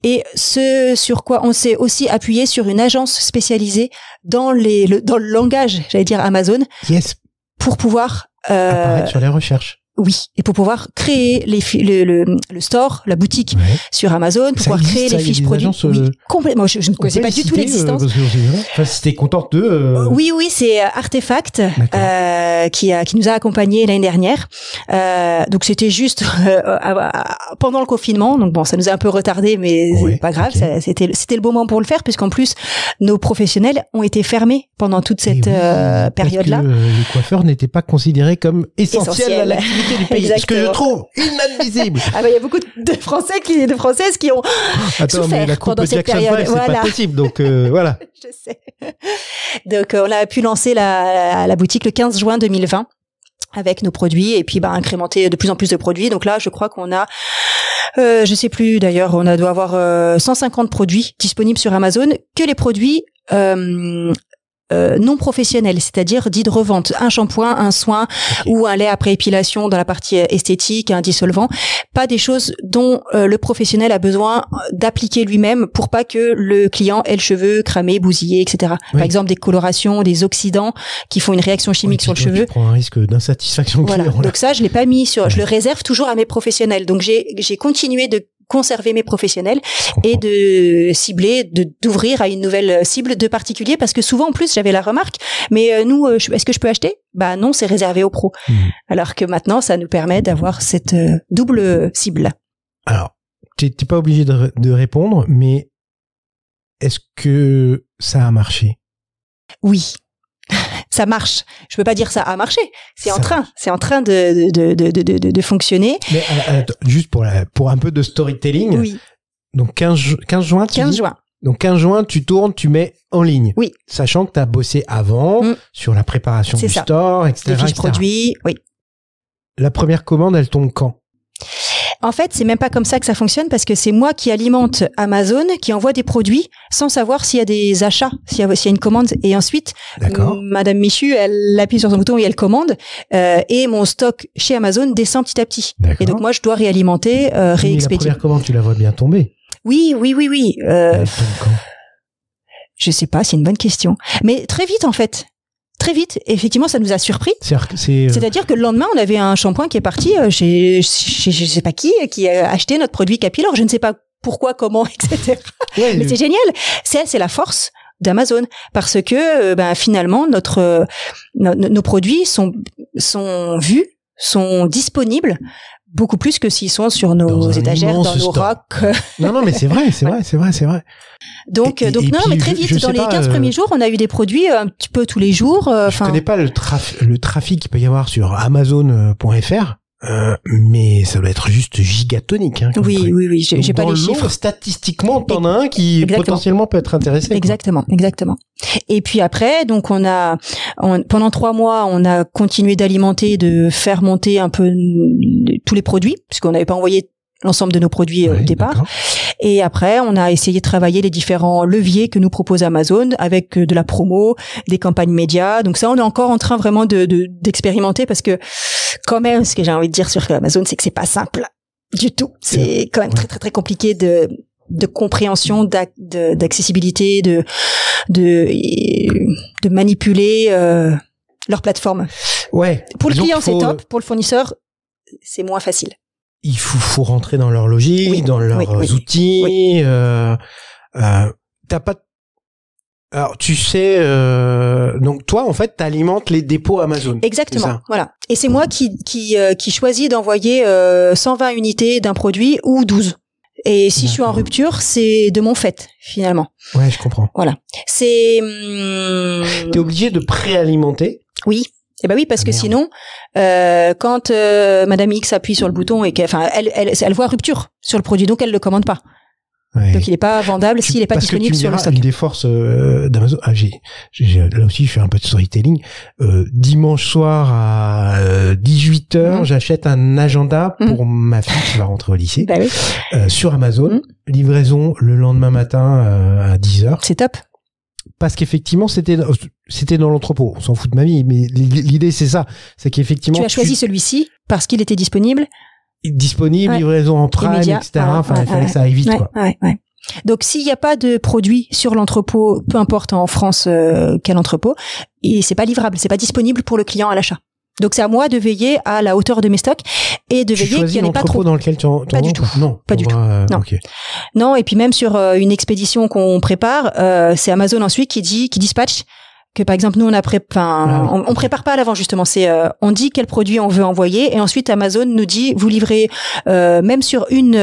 Et ce sur quoi on s'est aussi appuyé sur une agence spécialisée dans le langage, j'allais dire Amazon. Yes. Pour pouvoir apparaître sur les recherches. Oui, et pour pouvoir créer le store, la boutique sur Amazon, pour pouvoir créer les fiches produits. Oui, complètement. Je ne connaissais pas du tout l'existence. Enfin, si t'es contente de. Oui, c'est Artefact qui nous a accompagnés l'année dernière. Donc c'était juste pendant le confinement. Donc bon, ça nous a un peu retardé, mais c'est pas grave. Okay. C'était le bon moment pour le faire, puisqu'en plus nos professionnels ont été fermés pendant toute cette période-là. Les coiffeurs n'étaient pas considérés comme essentiels à l'activité du pays. Exactement. Ce que je trouve inadmissible. Il y a beaucoup de Français de Françaises qui ont souffert pendant cette période. C'est pas possible. Donc voilà. Je sais. Donc on a pu lancer la boutique le 15 juin 2020 avec nos produits et puis incrémenter de plus en plus de produits. Donc là, je crois qu'on a je sais plus d'ailleurs, on doit avoir 150 produits disponibles sur Amazon, que les produits non professionnels, c'est-à-dire dits de revente, un shampoing, un soin ou un lait après épilation dans la partie esthétique, un dissolvant, pas des choses dont le professionnel a besoin d'appliquer lui-même pour pas que le client ait le cheveu cramé, bousillé, etc. Oui. Par exemple, des colorations, des oxydants qui font une réaction chimique sur le cheveu. Tu prends un risque d'insatisfaction client. Voilà. Donc ça, je l'ai pas mis je le réserve toujours à mes professionnels. Donc j'ai continué de conserver mes professionnels et de cibler, d'ouvrir à une nouvelle cible de particuliers, parce que souvent en plus j'avais la remarque, mais nous, est-ce que je peux acheter ? Non, c'est réservé aux pros. Alors que maintenant, ça nous permet d'avoir cette double cible. Alors, t'es pas obligé de répondre, mais est-ce que ça a marché ? Oui. Ça marche. Je peux pas dire ça a marché. C'est en train de fonctionner. Mais juste pour un peu de storytelling. Oui. Donc 15 juin, 15 juin. Donc 15 juin, tu tournes, tu mets en ligne. Oui. Sachant que tu as bossé avant sur la préparation du store, etc. Les fiches produits, oui. La première commande, elle tombe quand ? En fait, c'est même pas comme ça que ça fonctionne, parce que c'est moi qui alimente Amazon, qui envoie des produits sans savoir s'il y a des achats, s'il y a une commande. Et ensuite, Madame Michu, elle appuie sur son bouton et elle commande. Et mon stock chez Amazon descend petit à petit. D'accord. Et donc moi, je dois réalimenter, réexpédier. La première commande, tu la vois bien tomber. Oui. Elle tombe quand ? Je sais pas, c'est une bonne question. Mais très vite, en fait. Très vite, effectivement, ça nous a surpris. C'est-à-dire que le lendemain, on avait un shampoing qui est parti chez je sais pas qui a acheté notre produit Capilor. Je ne sais pas pourquoi, comment, etc. Ouais, mais c'est génial. C'est la force d'Amazon, parce que finalement nos produits sont vus, sont disponibles beaucoup plus que s'ils sont sur nos étagères, dans nos racks. Non, mais c'est vrai. Donc non, mais très vite, dans les 15 premiers jours, on a eu des produits un petit peu tous les jours. Je connais pas le trafic qu'il peut y avoir sur Amazon.fr. Mais ça doit être juste gigatonique. Oui, j'ai pas les chiffres. Statistiquement, t'en as un qui potentiellement peut être intéressé. Exactement. Et puis après, donc pendant 3 mois, on a continué d'alimenter, de faire monter un peu tous les produits, puisqu'on n'avait pas envoyé l'ensemble de nos produits au départ. D'accord. Et après, on a essayé de travailler les différents leviers que nous propose Amazon avec de la promo, des campagnes médias. Donc ça, on est encore en train vraiment d'expérimenter parce que quand même, ce que j'ai envie de dire sur Amazon, c'est que c'est pas simple du tout. C'est quand même très très très compliqué de compréhension, d'accessibilité, de manipuler leur plateforme. Ouais. Pour le client, c'est top. Pour le fournisseur, c'est moins facile. Il faut rentrer dans leur logique, dans leurs outils. Oui. T'as pas. Alors tu sais, donc toi en fait t'alimentes les dépôts Amazon. Exactement. Voilà. Et c'est moi qui choisis d'envoyer 120 unités d'un produit ou 12. Et si je suis en rupture, c'est de mon fait finalement. Ouais, je comprends. Voilà. C'est. T'es obligé de préalimenter. Oui. Eh ben oui, parce que sinon, quand Madame X appuie sur le bouton et elle voit rupture sur le produit, donc elle le commande pas. Ouais. Donc il n'est pas vendable s'il n'est pas disponible sur le stock. Une des forces d'Amazon. Là aussi, je fais un peu de storytelling. Dimanche soir à 18h, j'achète un agenda pour ma fille qui va rentrer au lycée. Bah oui. Sur Amazon, livraison le lendemain matin à 10h. C'est top. Parce qu'effectivement, c'était dans l'entrepôt. On s'en fout de ma vie, mais l'idée c'est ça, c'est qu'effectivement tu as choisi celui-ci parce qu'il était disponible, livraison en prime, immédiat, etc. Il fallait que ça aille vite, quoi. Ouais. Donc s'il n'y a pas de produit sur l'entrepôt, peu importe en France quel entrepôt, et c'est pas livrable, c'est pas disponible pour le client à l'achat. Donc c'est à moi de veiller à la hauteur de mes stocks et de veiller qu'il n'y en ait pas trop. Dans lequel tu en pas du tout. Non, pas du tout. Non. Okay. Non, et puis même sur une expédition qu'on prépare, c'est Amazon ensuite qui dispatche que par exemple nous on prépare pas à l'avant justement, c'est on dit quel produit on veut envoyer et ensuite Amazon nous dit vous livrez même sur une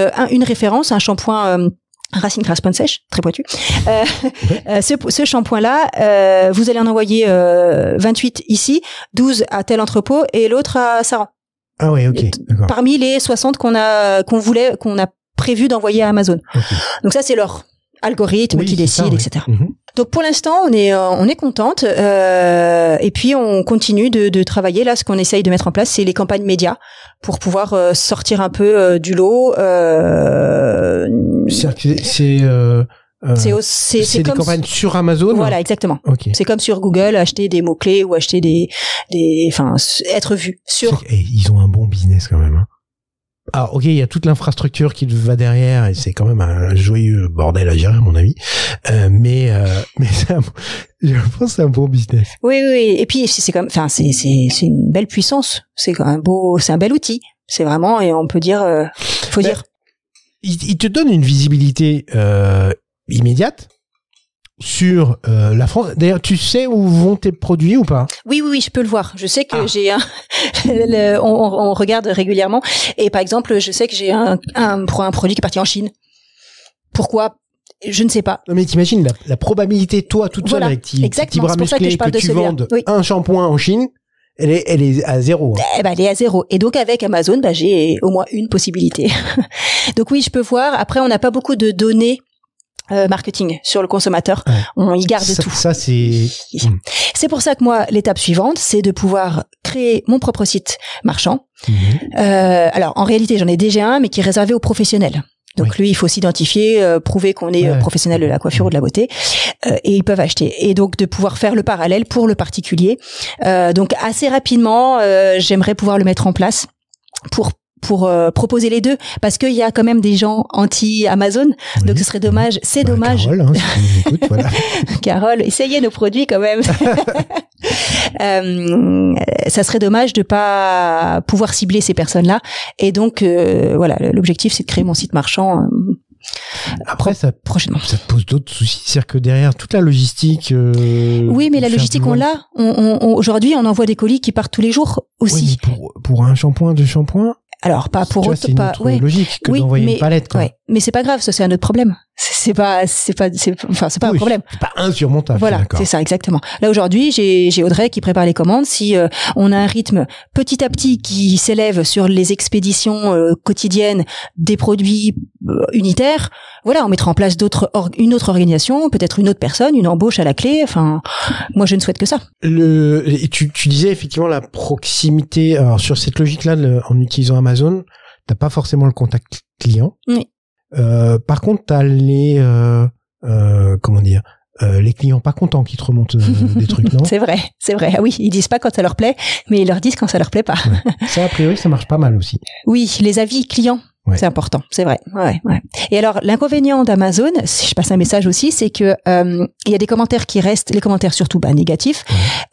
référence, un shampoing Racine Grasse Pointe Sèche, très pointu. Ce shampoing-là, vous allez en envoyer 28 ici, 12 à tel entrepôt et l'autre à Saran. Ah oui, ok. D'accord. Parmi les 60 qu'on a prévu d'envoyer à Amazon. Okay. Donc ça, c'est leur algorithme qui décide, etc. Donc pour l'instant, on est contente. Et puis on continue de travailler. Là, ce qu'on essaye de mettre en place, c'est les campagnes médias pour pouvoir sortir un peu du lot. C'est des campagnes sur Amazon. Voilà, exactement. Okay. C'est comme sur Google, acheter des mots-clés ou acheter être vu sur. Ils ont un bon business quand même. Hein. Alors, ok, il y a toute l'infrastructure qui va derrière et c'est quand même un joyeux bordel à gérer, à mon avis. Mais je pense que c'est un bon business. Oui. Et puis, c'est une belle puissance. C'est un bel outil. C'est vraiment, et on peut dire, dire. Il te donne une visibilité, immédiate sur la France. D'ailleurs, tu sais où vont tes produits ou pas? Oui, je peux le voir. Je sais que j'ai on regarde régulièrement et par exemple, je sais que j'ai un produit qui est parti en Chine. Pourquoi? Je ne sais pas. Non, mais t'imagines la probabilité, toi, toute seule, avec tes petits bras musclés, que tu vendes un shampoing en Chine, elle est à zéro. Hein. Elle est à zéro. Et donc, avec Amazon, j'ai au moins une possibilité. Donc oui, je peux voir. Après, on n'a pas beaucoup de données marketing sur le consommateur. Ouais. On y garde tout. Ça, c'est... C'est pour ça que moi, l'étape suivante, c'est de pouvoir créer mon propre site marchand. Alors, en réalité, j'en ai déjà un, mais qui est réservé aux professionnels. Donc lui, il faut s'identifier, prouver qu'on est professionnel de la coiffure ou de la beauté, et ils peuvent acheter. Et donc de pouvoir faire le parallèle pour le particulier. Donc assez rapidement, j'aimerais pouvoir le mettre en place pour proposer les deux, parce qu'il y a quand même des gens anti-Amazon, donc ce serait dommage, dommage. Carole, hein, si tu nous écoutes, voilà. Carole, essayez nos produits quand même. Ça serait dommage de pas pouvoir cibler ces personnes-là, et donc voilà, l'objectif c'est de créer mon site marchand. Après, ça pose d'autres soucis, c'est-à-dire que derrière toute la logistique. Oui, mais la logistique, on l'a. Aujourd'hui, on envoie des colis qui partent tous les jours aussi. Oui, pour un shampoing, 2 shampoings. Alors pas pour autant, c'est une autre logique que d'envoyer une palette, quoi. Mais c'est pas grave, ça c'est un autre problème. C'est pas un problème. C'est pas insurmontable. Voilà, c'est ça exactement. Là aujourd'hui, j'ai Audrey qui prépare les commandes. Si on a un rythme petit à petit qui s'élève sur les expéditions quotidiennes des produits unitaires, voilà, on mettra en place une autre organisation, peut-être une autre personne, une embauche à la clé. Enfin, moi je ne souhaite que ça. Et tu disais effectivement la proximité. Alors sur cette logique-là, en utilisant Amazon, t'as pas forcément le contact clients. Oui. Par contre, t'as les les clients pas contents qui te remontent des trucs, non? C'est vrai. Ah oui, ils disent pas quand ça leur plaît, mais ils leur disent quand ça leur plaît pas. Ouais. Ça, a priori, ça marche pas mal aussi. Oui, les avis clients. Ouais. C'est important, c'est vrai. Ouais. Et alors, l'inconvénient d'Amazon, si je passe un message aussi, c'est que il y a des commentaires qui restent, les commentaires surtout négatifs,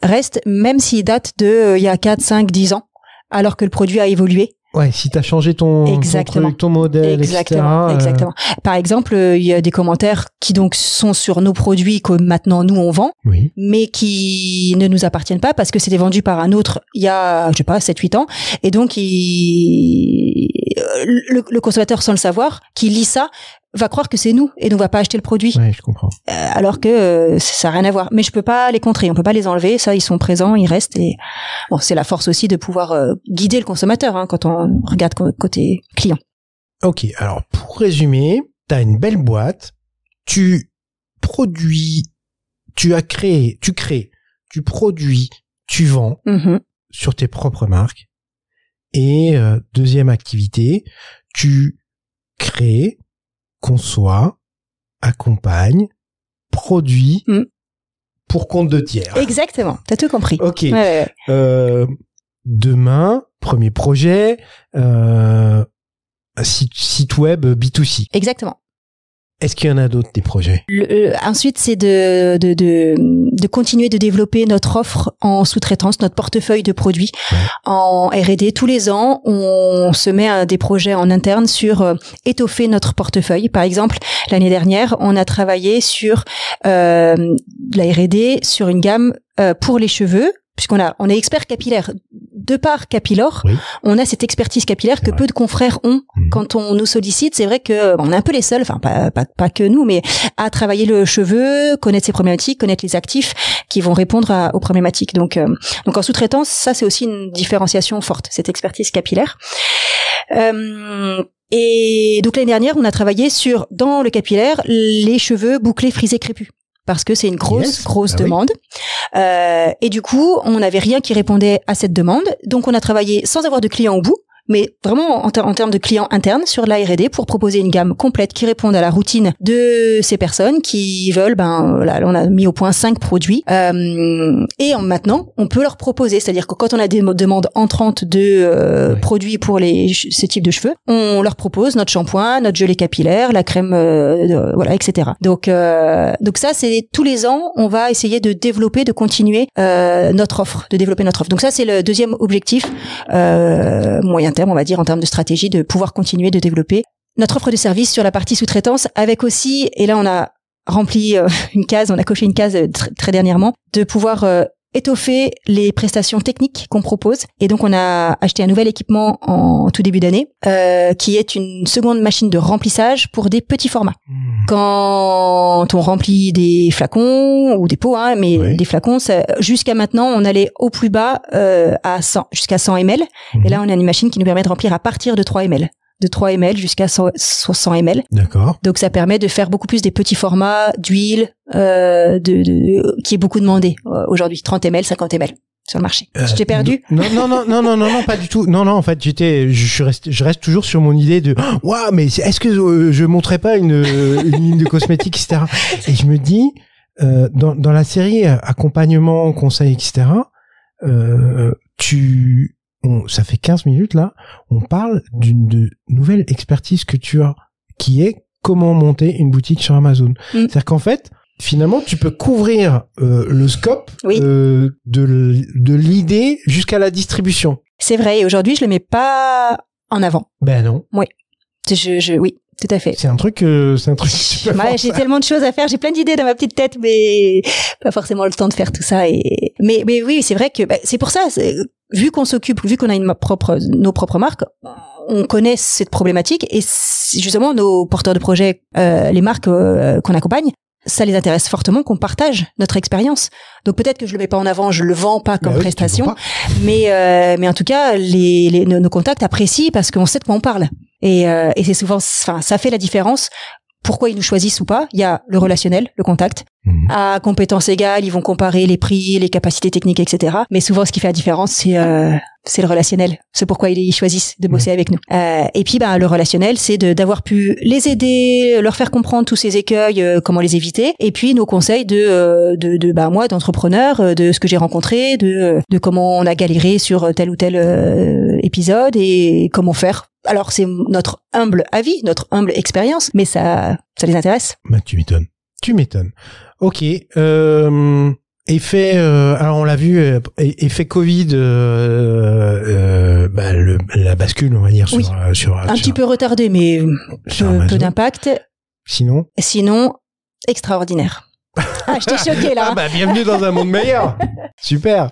restent même s'ils datent de il y a 4, 5, 10 ans, alors que le produit a évolué. Ouais, si t'as changé ton truc, ton modèle, exactement, etc. Exactement. Par exemple, il y a des commentaires qui donc sont sur nos produits que maintenant nous on vend, oui, mais qui ne nous appartiennent pas parce que c'était vendu par un autre il y a, je sais pas, 7-8 ans, et donc le consommateur, sans le savoir, qui lit ça, va croire que c'est nous et ne va pas acheter le produit. Ouais, je comprends. Alors que ça n'a rien à voir. Mais je peux pas les contrer, on peut pas les enlever. Ça, ils sont présents, ils restent. Et bon, c'est la force aussi de pouvoir guider le consommateur quand on regarde côté client. Ok, alors pour résumer, t'as une belle boîte, tu produis, tu crées, tu produis, tu vends sur tes propres marques. Et deuxième activité, tu crées, conçoit, accompagne, produit pour compte de tiers. Exactement, t'as tout compris. Ok. Ouais. Demain, premier projet, site web B2C. Exactement. Est-ce qu'il y en a d'autres des projets? Ensuite, c'est de continuer de développer notre offre en sous-traitance, notre portefeuille de produits en R&D. Tous les ans, on se met à des projets en interne sur étoffer notre portefeuille. Par exemple, l'année dernière, on a travaillé sur la R&D sur une gamme pour les cheveux, puisqu'on est expert capillaire. De par Capilor, on a cette expertise capillaire que peu de confrères ont. Quand on nous sollicite, c'est vrai que on est un peu les seuls, enfin pas que nous, mais à travailler le cheveu, connaître ses problématiques, connaître les actifs qui vont répondre aux problématiques. Donc en sous-traitance, ça c'est aussi une différenciation forte, cette expertise capillaire. Et donc l'année dernière, on a travaillé dans le capillaire, les cheveux bouclés, frisés, crépus. Parce que c'est une grosse demande. Et du coup, on n'avait rien qui répondait à cette demande. Donc, on a travaillé sans avoir de clients au bout, mais vraiment en termes de clients internes sur la R&D pour proposer une gamme complète qui réponde à la routine de ces personnes qui veulent, là, on a mis au point 5 produits. Et maintenant, on peut leur proposer, c'est-à-dire que quand on a des demandes entrantes de produits pour ce type de cheveux, on leur propose notre shampoing, notre gelée capillaire, la crème, etc. Donc ça, c'est tous les ans, on va essayer de développer, de continuer notre offre, de développer notre offre. Donc ça, c'est le deuxième objectif moyen terme, on va dire, en termes de stratégie, de pouvoir continuer de développer notre offre de service sur la partie sous-traitance, avec aussi, et là on a rempli on a coché une case très dernièrement, de pouvoir étoffer les prestations techniques qu'on propose. Et donc on a acheté un nouvel équipement en tout début d'année, qui est une seconde machine de remplissage pour des petits formats. Quand on remplit des flacons ou des pots, mais des flacons, jusqu'à maintenant on allait au plus bas à 100, jusqu'à 100 ml. Et là on a une machine qui nous permet de remplir à partir de 3 ml. De 3 ml jusqu'à 100 ml. D'accord. Donc ça permet de faire beaucoup plus des petits formats d'huile, qui est beaucoup demandé aujourd'hui, 30 ml, 50 ml sur le marché. Je t'ai perdu? Non, pas du tout. Non, en fait, je reste toujours sur mon idée de, waouh, mais est-ce que je montrais pas une ligne de cosmétiques, etc. Et je me dis, dans la série accompagnement, conseil, etc., ça fait 15 minutes là, on parle d'une nouvelle expertise que tu as, qui est comment monter une boutique sur Amazon. C'est-à-dire qu'en fait, finalement, tu peux couvrir le scope de l'idée jusqu'à la distribution. C'est vrai, et aujourd'hui, je le mets pas en avant. Ben non. Oui. Oui. Tout à fait. C'est un truc j'ai tellement de choses à faire, j'ai plein d'idées dans ma petite tête, mais pas forcément le temps de faire tout ça. Mais oui, c'est vrai que c'est pour ça, vu qu'on a nos propres marques, on connaît cette problématique, et justement nos porteurs de projets, les marques qu'on accompagne, ça les intéresse fortement qu'on partage notre expérience. Donc peut-être que je le mets pas en avant, je le vends pas comme prestation, mais en tout cas nos contacts apprécient parce qu'on sait de quoi on parle. Et c'est souvent, ça fait la différence. Pourquoi ils nous choisissent ou pas? Il y a le relationnel, le contact. À compétences égales, ils vont comparer les prix, les capacités techniques, etc. Mais souvent, ce qui fait la différence, c'est c'est le relationnel. C'est pourquoi ils choisissent de bosser avec nous. Et puis, le relationnel, c'est d'avoir pu les aider, leur faire comprendre tous ces écueils, comment les éviter. Et puis, nos conseils moi, d'entrepreneur, de ce que j'ai rencontré, de comment on a galéré sur tel ou tel épisode et comment faire. Alors, c'est notre humble avis, notre humble expérience, mais ça les intéresse. Tu m'étonnes. Ok. Effet, alors on l'a vu, effet Covid, la bascule, on va dire, sur un petit peu retardé, mais peu d'impact. Sinon, extraordinaire. Ah, je t'ai choqué là. Bienvenue dans un monde meilleur. Super.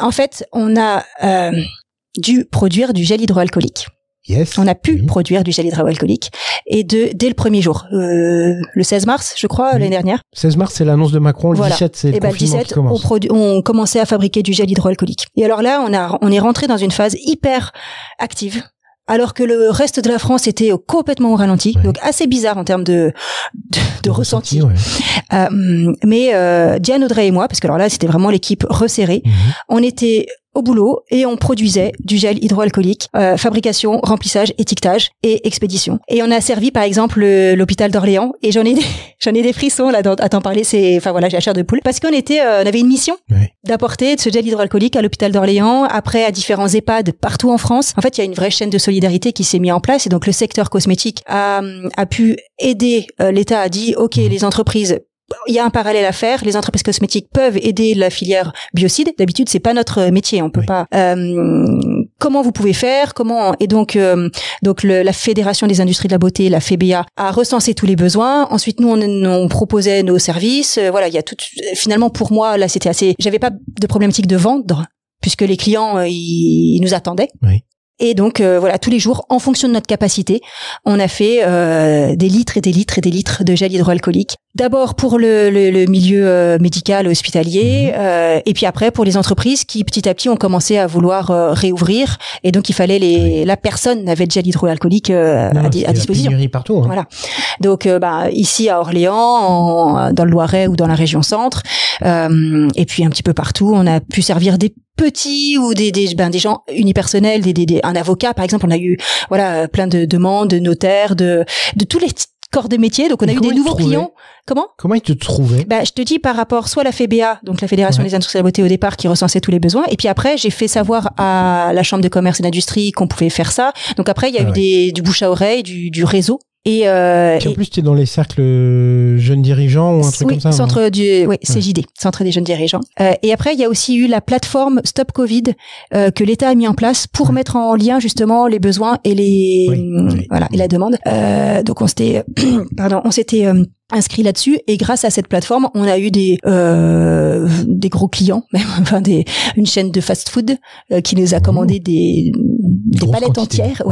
En fait, on a dû produire du gel hydroalcoolique. Yes. On a pu produire du gel hydroalcoolique et dès le premier jour, le 16 mars, je crois, l'année dernière. 16 mars, c'est l'annonce de Macron. Le 17, c'est le confinement qui commence. On commençait à fabriquer du gel hydroalcoolique. Et alors là, on est rentré dans une phase hyper active. Alors que le reste de la France était complètement au ralenti, donc assez bizarre en termes de ressenti. Mais Diane, Audrey et moi, parce que alors là c'était vraiment l'équipe resserrée, on était au boulot et on produisait du gel hydroalcoolique, fabrication, remplissage, étiquetage et expédition. Et on a servi par exemple l'hôpital d'Orléans et j'en ai des frissons là à t'en parler, j'ai la chair de poule parce qu'on avait une mission d'apporter de ce gel hydroalcoolique à l'hôpital d'Orléans, après à différents EHPAD partout en France. En fait, il y a une vraie chaîne de solidarité qui s'est mise en place et donc le secteur cosmétique a pu aider. L'État a dit OK, les entreprises, il y a un parallèle à faire. Les entreprises cosmétiques peuvent aider la filière biocide. D'habitude, c'est pas notre métier. On peut pas. Comment vous pouvez faire? Comment? Et donc la Fédération des industries de la beauté, la FEBEA, a recensé tous les besoins. Ensuite, nous, on proposait nos services. Il y a tout. Finalement, pour moi, là, c'était assez. J'avais pas de problématique de vendre puisque les clients, ils nous attendaient. Oui. Et donc tous les jours, en fonction de notre capacité, on a fait des litres et des litres et des litres de gel hydroalcoolique. D'abord pour le milieu médical hospitalier, et puis après pour les entreprises qui petit à petit ont commencé à vouloir réouvrir. Et donc il fallait la personne n'avait de gel hydroalcoolique à disposition. La partout. Hein. Voilà. Donc ici à Orléans, dans le Loiret ou dans la région centre, et puis un petit peu partout, on a pu servir des petits ou des gens unipersonnels, un avocat par exemple. On a eu plein de demandes de notaires, de tous les corps de métier. Donc on a eu des nouveaux clients. Comment ils te trouvaient? Je te dis par rapport soit à la FEBEA, donc la Fédération des industries de la beauté au départ, qui recensait tous les besoins, et puis après j'ai fait savoir à la Chambre de commerce et d'industrie qu'on pouvait faire ça. Donc après il y a eu du bouche à oreille, du réseau. Et en plus, tu es dans les cercles jeunes dirigeants ou un truc comme ça. CJD, Centre des jeunes dirigeants. Et après, il y a aussi eu la plateforme Stop Covid que l'État a mis en place pour mettre en lien justement les besoins et et la demande. Donc on s'était inscrit là-dessus et grâce à cette plateforme, on a eu des gros clients, même une chaîne de fast-food qui nous a commandé des palettes entières,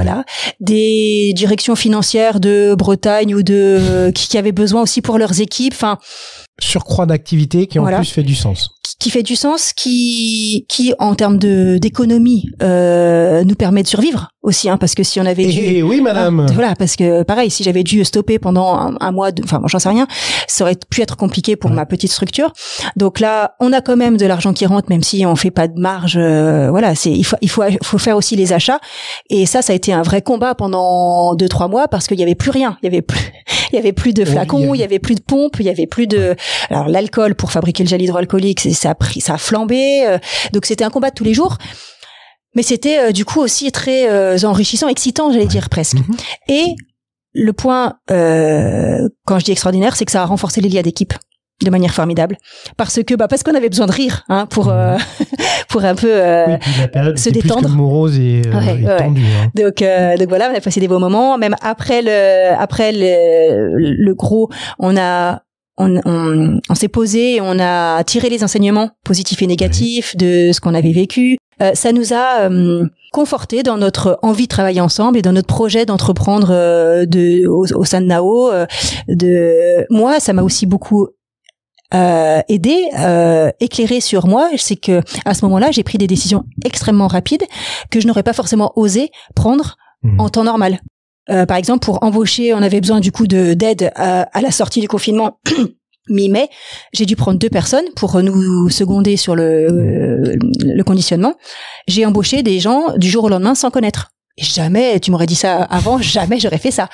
des directions financières de Bretagne ou qui avaient besoin aussi pour leurs équipes, surcroît d'activité qui en plus fait du sens. Qui fait du sens, qui en termes d'économie nous permet de survivre aussi, parce que si on avait dû oui madame parce que pareil, si j'avais dû stopper pendant un mois j'en sais rien, ça aurait pu être compliqué pour ma petite structure. Donc là on a quand même de l'argent qui rentre, même si on fait pas de marge. Il faut faire aussi les achats, et ça a été un vrai combat pendant 2-3 mois parce qu'il y avait plus rien, il y avait plus de flacons, il y avait plus de pompes, il y avait plus de l'alcool pour fabriquer le gel hydroalcoolique, ça a flambé. Donc c'était un combat de tous les jours. Mais c'était du coup aussi très enrichissant, excitant, j'allais dire presque. Et le point, quand je dis extraordinaire, c'est que ça a renforcé les liens d'équipe de manière formidable, parce qu'on avait besoin de rire pour un peu la période se détendre. Plus que morose et tendue. Hein. Donc on a passé des beaux moments. Même après le gros, on s'est posé et on a tiré les enseignements positifs et négatifs de ce qu'on avait vécu. Ça nous a conforté dans notre envie de travailler ensemble et dans notre projet d'entreprendre au sein de Nao. Moi, ça m'a aussi beaucoup aidé, éclairé sur moi. C'est que à ce moment-là, j'ai pris des décisions extrêmement rapides que je n'aurais pas forcément osé prendre en temps normal. Par exemple, pour embaucher, on avait besoin du coup d'aide à la sortie du confinement. mi-mai, j'ai dû prendre 2 personnes pour nous seconder sur le conditionnement. J'ai embauché des gens du jour au lendemain sans connaître. Et jamais, tu m'aurais dit ça avant, jamais j'aurais fait ça.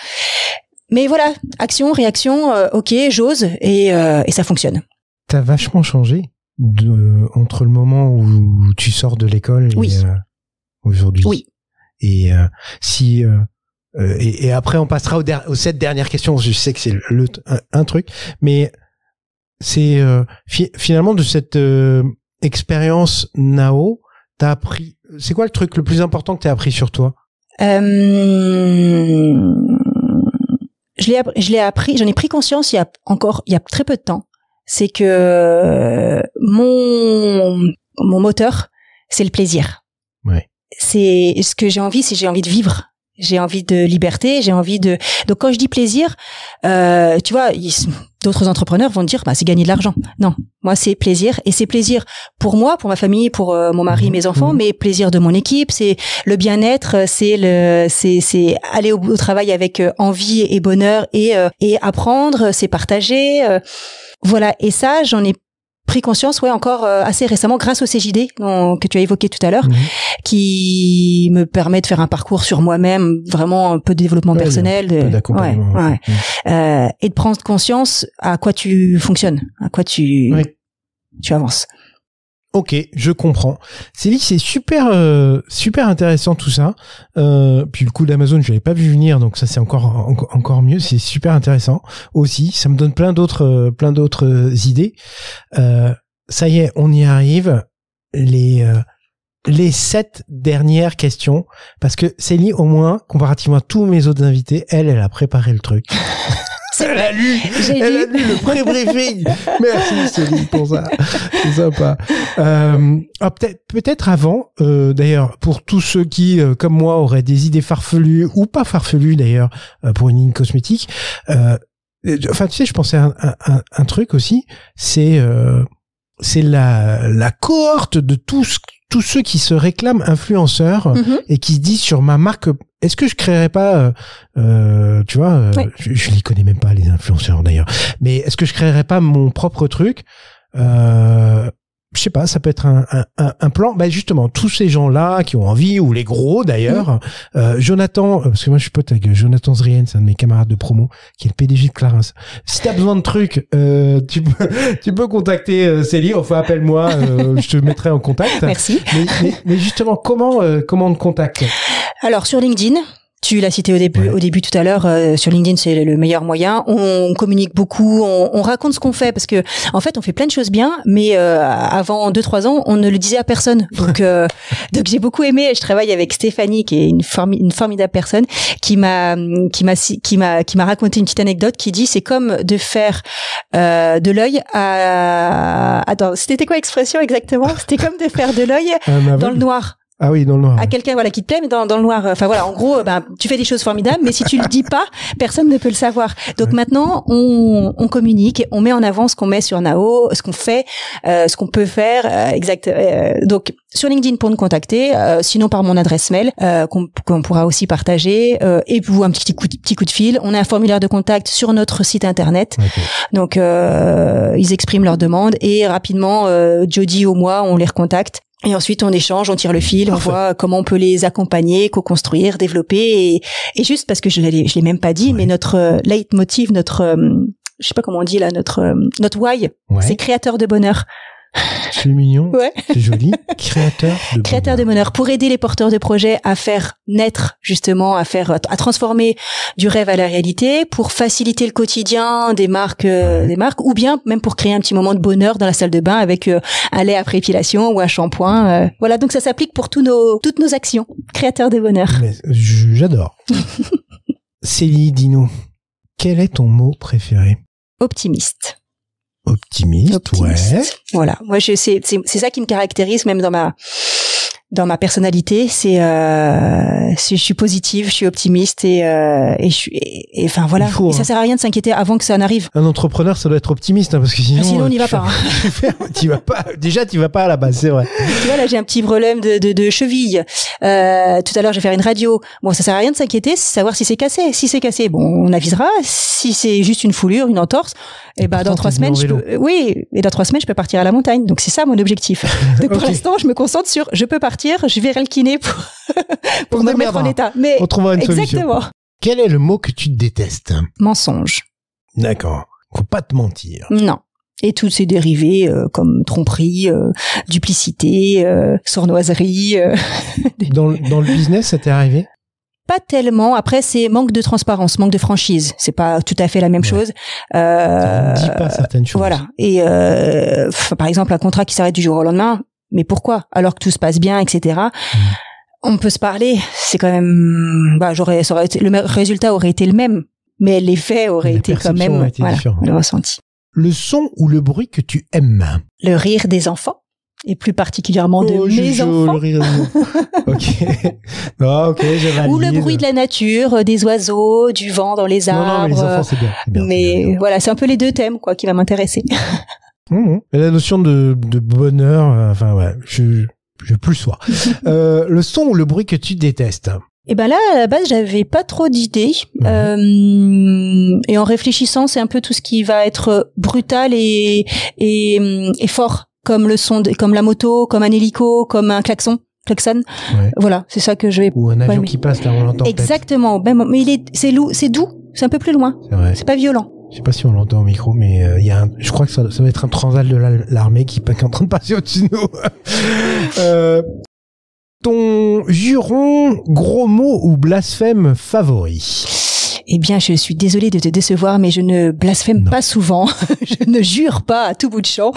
Mais voilà, action, réaction, ok, j'ose, et ça fonctionne. T'as vachement changé entre le moment où tu sors de l'école et aujourd'hui. Oui. Et et après on passera aux 7 dernières questions. Je sais que c'est un truc, mais c'est finalement de cette expérience Nao, t'as appris. C'est quoi le truc le plus important que t'as appris sur toi? Je l'ai appris. J'en ai pris conscience il y a très peu de temps. C'est que mon moteur, c'est le plaisir. Ouais. C'est ce que j'ai envie de vivre. J'ai envie de liberté, donc quand je dis plaisir, tu vois, d'autres entrepreneurs vont te dire, c'est gagner de l'argent. Non. Moi, c'est plaisir, et c'est plaisir pour moi, pour ma famille, pour mon mari, mes enfants, mais plaisir de mon équipe, c'est le bien-être, c'est aller au travail avec envie et bonheur, et apprendre, c'est partager, voilà. Et ça, j'en ai pris conscience, encore assez récemment, grâce au CJD que tu as évoqué tout à l'heure, qui me permet de faire un parcours sur moi-même, vraiment un peu de développement personnel, un peu d'accompagnement, et de prendre conscience à quoi tu fonctionnes, à quoi tu avances. Ok, je comprends. Célie, c'est super intéressant tout ça. Puis le coup d'Amazon, je l'avais pas vu venir, donc ça c'est encore mieux. C'est super intéressant aussi. Ça me donne plein d'autres idées. Ça y est, on y arrive. Les 7 dernières questions, parce que Célie, au moins, comparativement à tous mes autres invités, elle a préparé le truc. Elle a lu le pré-briefing. Merci Céline pour ça. C'est sympa. Peut-être avant, d'ailleurs, pour tous ceux qui, comme moi, auraient des idées farfelues ou pas farfelues d'ailleurs, pour une ligne cosmétique. Enfin, tu sais, je pensais à un truc aussi. C'est la cohorte de tous ceux qui se réclament influenceurs et qui se disent sur ma marque, est-ce que je créerais pas, tu vois, je les connais même pas les influenceurs d'ailleurs, mais est-ce que je créerais pas mon propre truc? Je sais pas, ça peut être un plan. Justement, tous ces gens-là qui ont envie, ou les gros d'ailleurs, Jonathan, parce que moi je suis pote avec Jonathan Zrien, c'est un de mes camarades de promo, qui est le PDG de Clarins. Si t'as besoin de trucs, tu peux contacter Célie, enfin appelle-moi, je te mettrai en contact. Merci. Mais justement, comment on te contacte? Alors sur LinkedIn. Tu l'as cité au début tout à l'heure, sur LinkedIn, c'est le meilleur moyen. On communique beaucoup, on raconte ce qu'on fait, parce que en fait, on fait plein de choses bien, mais avant 2-3 ans, on ne le disait à personne. Donc j'ai beaucoup aimé. Je travaille avec Stéphanie, qui est une formidable personne, qui m'a raconté une petite anecdote qui dit, c'est comme de faire de l'œil à... Attends, c'était quoi l'expression exactement? C'était comme de faire de l'œil dans le noir. Ah oui, dans le noir. À quelqu'un, qui te plaît, mais dans le noir. Enfin voilà, en gros, tu fais des choses formidables, mais si tu le dis pas, personne ne peut le savoir. Donc maintenant, on communique, on met en avant ce qu'on met sur Nao, ce qu'on fait, ce qu'on peut faire, donc sur LinkedIn pour nous contacter, sinon par mon adresse mail qu'on pourra aussi partager, et vous un petit coup de fil. On a un formulaire de contact sur notre site internet. Donc ils expriment leurs demandes et rapidement, Jody ou moi, on les recontacte. Et ensuite, on échange, on tire le fil, on voit comment on peut les accompagner, co-construire, développer. Et juste parce que je l'ai même pas dit, mais notre leitmotiv, je sais pas comment on dit là, notre why, c'est créateur de bonheur. C'est mignon, c'est joli. Créateur de bonheur. Pour aider les porteurs de projets à faire naître, justement, à transformer du rêve à la réalité, pour faciliter le quotidien des marques, ou bien même pour créer un petit moment de bonheur dans la salle de bain avec un lait après épilation ou un shampoing. Voilà, donc ça s'applique pour toutes nos actions. Créateur de bonheur. Mais j'adore. Célie, dis-nous, quel est ton mot préféré? Optimiste. Optimiste, ouais. Voilà. Moi, c'est ça qui me caractérise, même dans dans ma personnalité, c'est je suis positive, je suis optimiste et enfin voilà. Faut, et ça sert à rien de s'inquiéter avant que ça n'arrive. Un entrepreneur, ça doit être optimiste, hein, parce que sinon on n'y va pas. Tu vas pas. Déjà, tu vas pas à la base, c'est vrai. Tu vois, là, j'ai un petit problème de cheville. Tout à l'heure, je vais faire une radio. Bon, ça sert à rien de s'inquiéter, c'est savoir si c'est cassé. Si c'est cassé, bon, on avisera. Si c'est juste une foulure, une entorse, et ben dans 3 semaines, dans 3 semaines, je peux partir à la montagne. Donc c'est ça mon objectif. Donc pour l'instant, je me concentre sur je peux partir, je vais le kiné pour me mettre en état. Mais on trouvera une solution. Exactement. Quel est le mot que tu détestes? Mensonge. D'accord. Faut pas te mentir. Non. Et tous ces dérivés comme tromperie, duplicité, sournoiserie. Dans le business, ça t'est arrivé? Pas tellement. Après, c'est manque de transparence, manque de franchise. C'est pas tout à fait la même chose. On dit pas certaines choses. Voilà. Et par exemple, un contrat qui s'arrête du jour au lendemain. Mais pourquoi? Alors que tout se passe bien, etc. On peut se parler. C'est quand même. Le résultat aurait été le même, mais l'effet aurait été quand même. Le ressenti. Le son ou le bruit que tu aimes? Le rire des enfants. Et plus particulièrement de mes enfants. Le rire. Ok. Non, ok, je valide. Ou le bruit de la nature, des oiseaux, du vent dans les arbres. Non, mais les enfants, c'est bien. Mais bien. Voilà, c'est un peu les 2 thèmes, quoi, qui va m'intéresser. Et la notion de bonheur, enfin, ouais, je plus sois. Le son ou le bruit que tu détestes? Et ben là, à la base, j'avais pas trop d'idées. Et en réfléchissant, c'est un peu tout ce qui va être brutal et fort. Comme le son, comme la moto, comme un hélico, comme un klaxon. Ouais. Voilà, c'est ça que je vais. Ou un avion qui passe, là, on l'entend. Exactement. Ben, mais c'est doux, c'est un peu plus loin. C'est vrai. C'est pas violent. Je sais pas si on l'entend au micro, mais je crois que ça va être un transal de l'armée qui est en train de passer au-dessus de nous. Ton juron, gros mot ou blasphème favori? Eh bien, je suis désolée de te décevoir, mais je ne blasphème pas souvent. Je ne jure pas à tout bout de champ.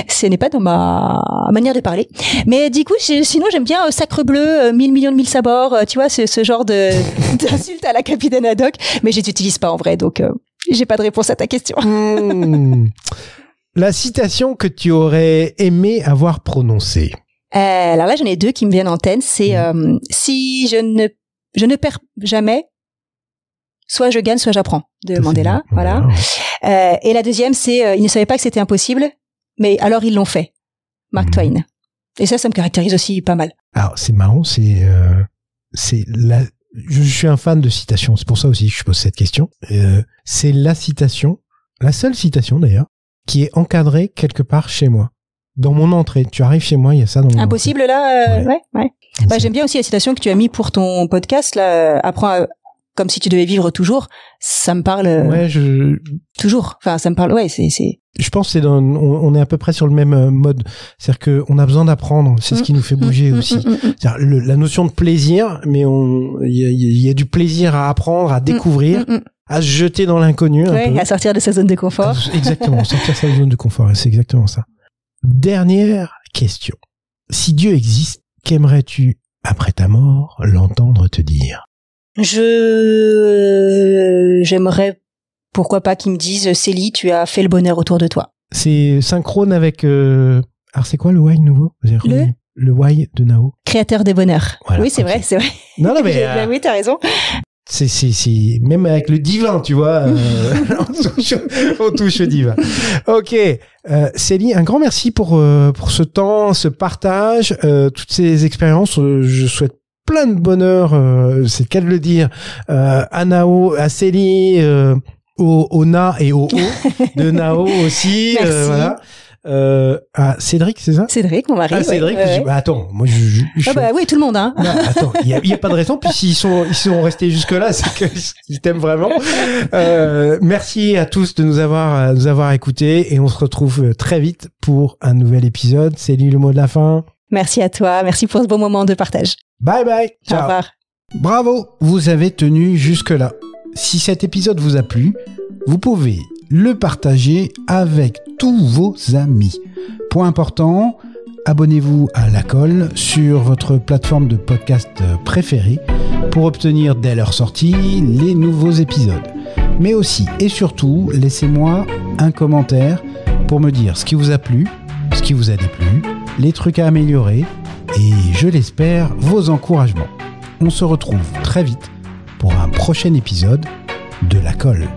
Ce n'est pas dans ma manière de parler. Mais du coup, sinon, j'aime bien sacre bleu, 1000 millions de 1000 sabords. Tu vois, ce genre d'insulte à la capitaine Haddock. Mais je les utilise pas en vrai, donc j'ai pas de réponse à ta question. La citation que tu aurais aimé avoir prononcée? Alors là, j'en ai 2 qui me viennent en tête. C'est si je ne perds jamais, soit je gagne, soit j'apprends, de Mandela. Voilà. Et la deuxième, c'est ils ne savaient pas que c'était impossible, mais alors ils l'ont fait. Mark Twain. Et ça me caractérise aussi pas mal. Alors c'est marrant, je suis un fan de citations, c'est pour ça aussi que je pose cette question. C'est la seule citation d'ailleurs, qui est encadrée quelque part chez moi. Dans mon entrée, tu arrives chez moi, il y a ça dans mon Impossible entrée. Là, ouais. Bah, j'aime bien aussi la citation que tu as mis pour ton podcast là. Apprends comme si tu devais vivre toujours. Ça me parle. Ouais, toujours. Enfin, ça me parle. Ouais, c'est. Je pense que on est à peu près sur le même mode. C'est-à-dire que on a besoin d'apprendre. C'est ce qui nous fait bouger aussi. C'est-à-dire la notion de plaisir, mais il y a du plaisir à apprendre, à découvrir. À se jeter dans l'inconnu. Ouais, à sortir de sa zone de confort. Exactement, sortir de sa zone de confort. C'est exactement ça. Dernière question. Si Dieu existe, qu'aimerais-tu, après ta mort, l'entendre te dire? J'aimerais, pourquoi pas, qu'ils me disent, Célie, tu as fait le bonheur autour de toi. C'est synchrone avec, alors c'est quoi le why nouveau? Le why de Nao? Créateur des bonheurs. Voilà, oui, c'est vrai. Non, mais. Oui, t'as raison. C'est même avec le divin, tu vois, on touche au divin. Ok, Célie, un grand merci pour ce temps, ce partage, toutes ces expériences. Je souhaite plein de bonheur, c'est le cas de le dire, à Nao, à Célie, au Na et au O de Nao aussi. Merci. Voilà. Cédric, c'est ça? Cédric, mon mari. Cédric, ouais. Bah, attends, moi oui, tout le monde, hein. Non, attends, il y a pas de raison, puis s'ils sont restés jusque là, c'est qu'ils t'aiment vraiment. Merci à tous de nous avoir écoutés et on se retrouve très vite pour un nouvel épisode. C'est lui le mot de la fin. Merci à toi, merci pour ce beau moment de partage. Bye bye. Ciao. Au revoir. Bravo, vous avez tenu jusque là. Si cet épisode vous a plu, vous pouvez le partager avec tous vos amis. Point important, abonnez-vous à La Colle sur votre plateforme de podcast préférée pour obtenir dès leur sortie les nouveaux épisodes. Mais aussi et surtout, laissez-moi un commentaire pour me dire ce qui vous a plu, ce qui vous a déplu, les trucs à améliorer et, je l'espère, vos encouragements. On se retrouve très vite pour un prochain épisode de La Colle.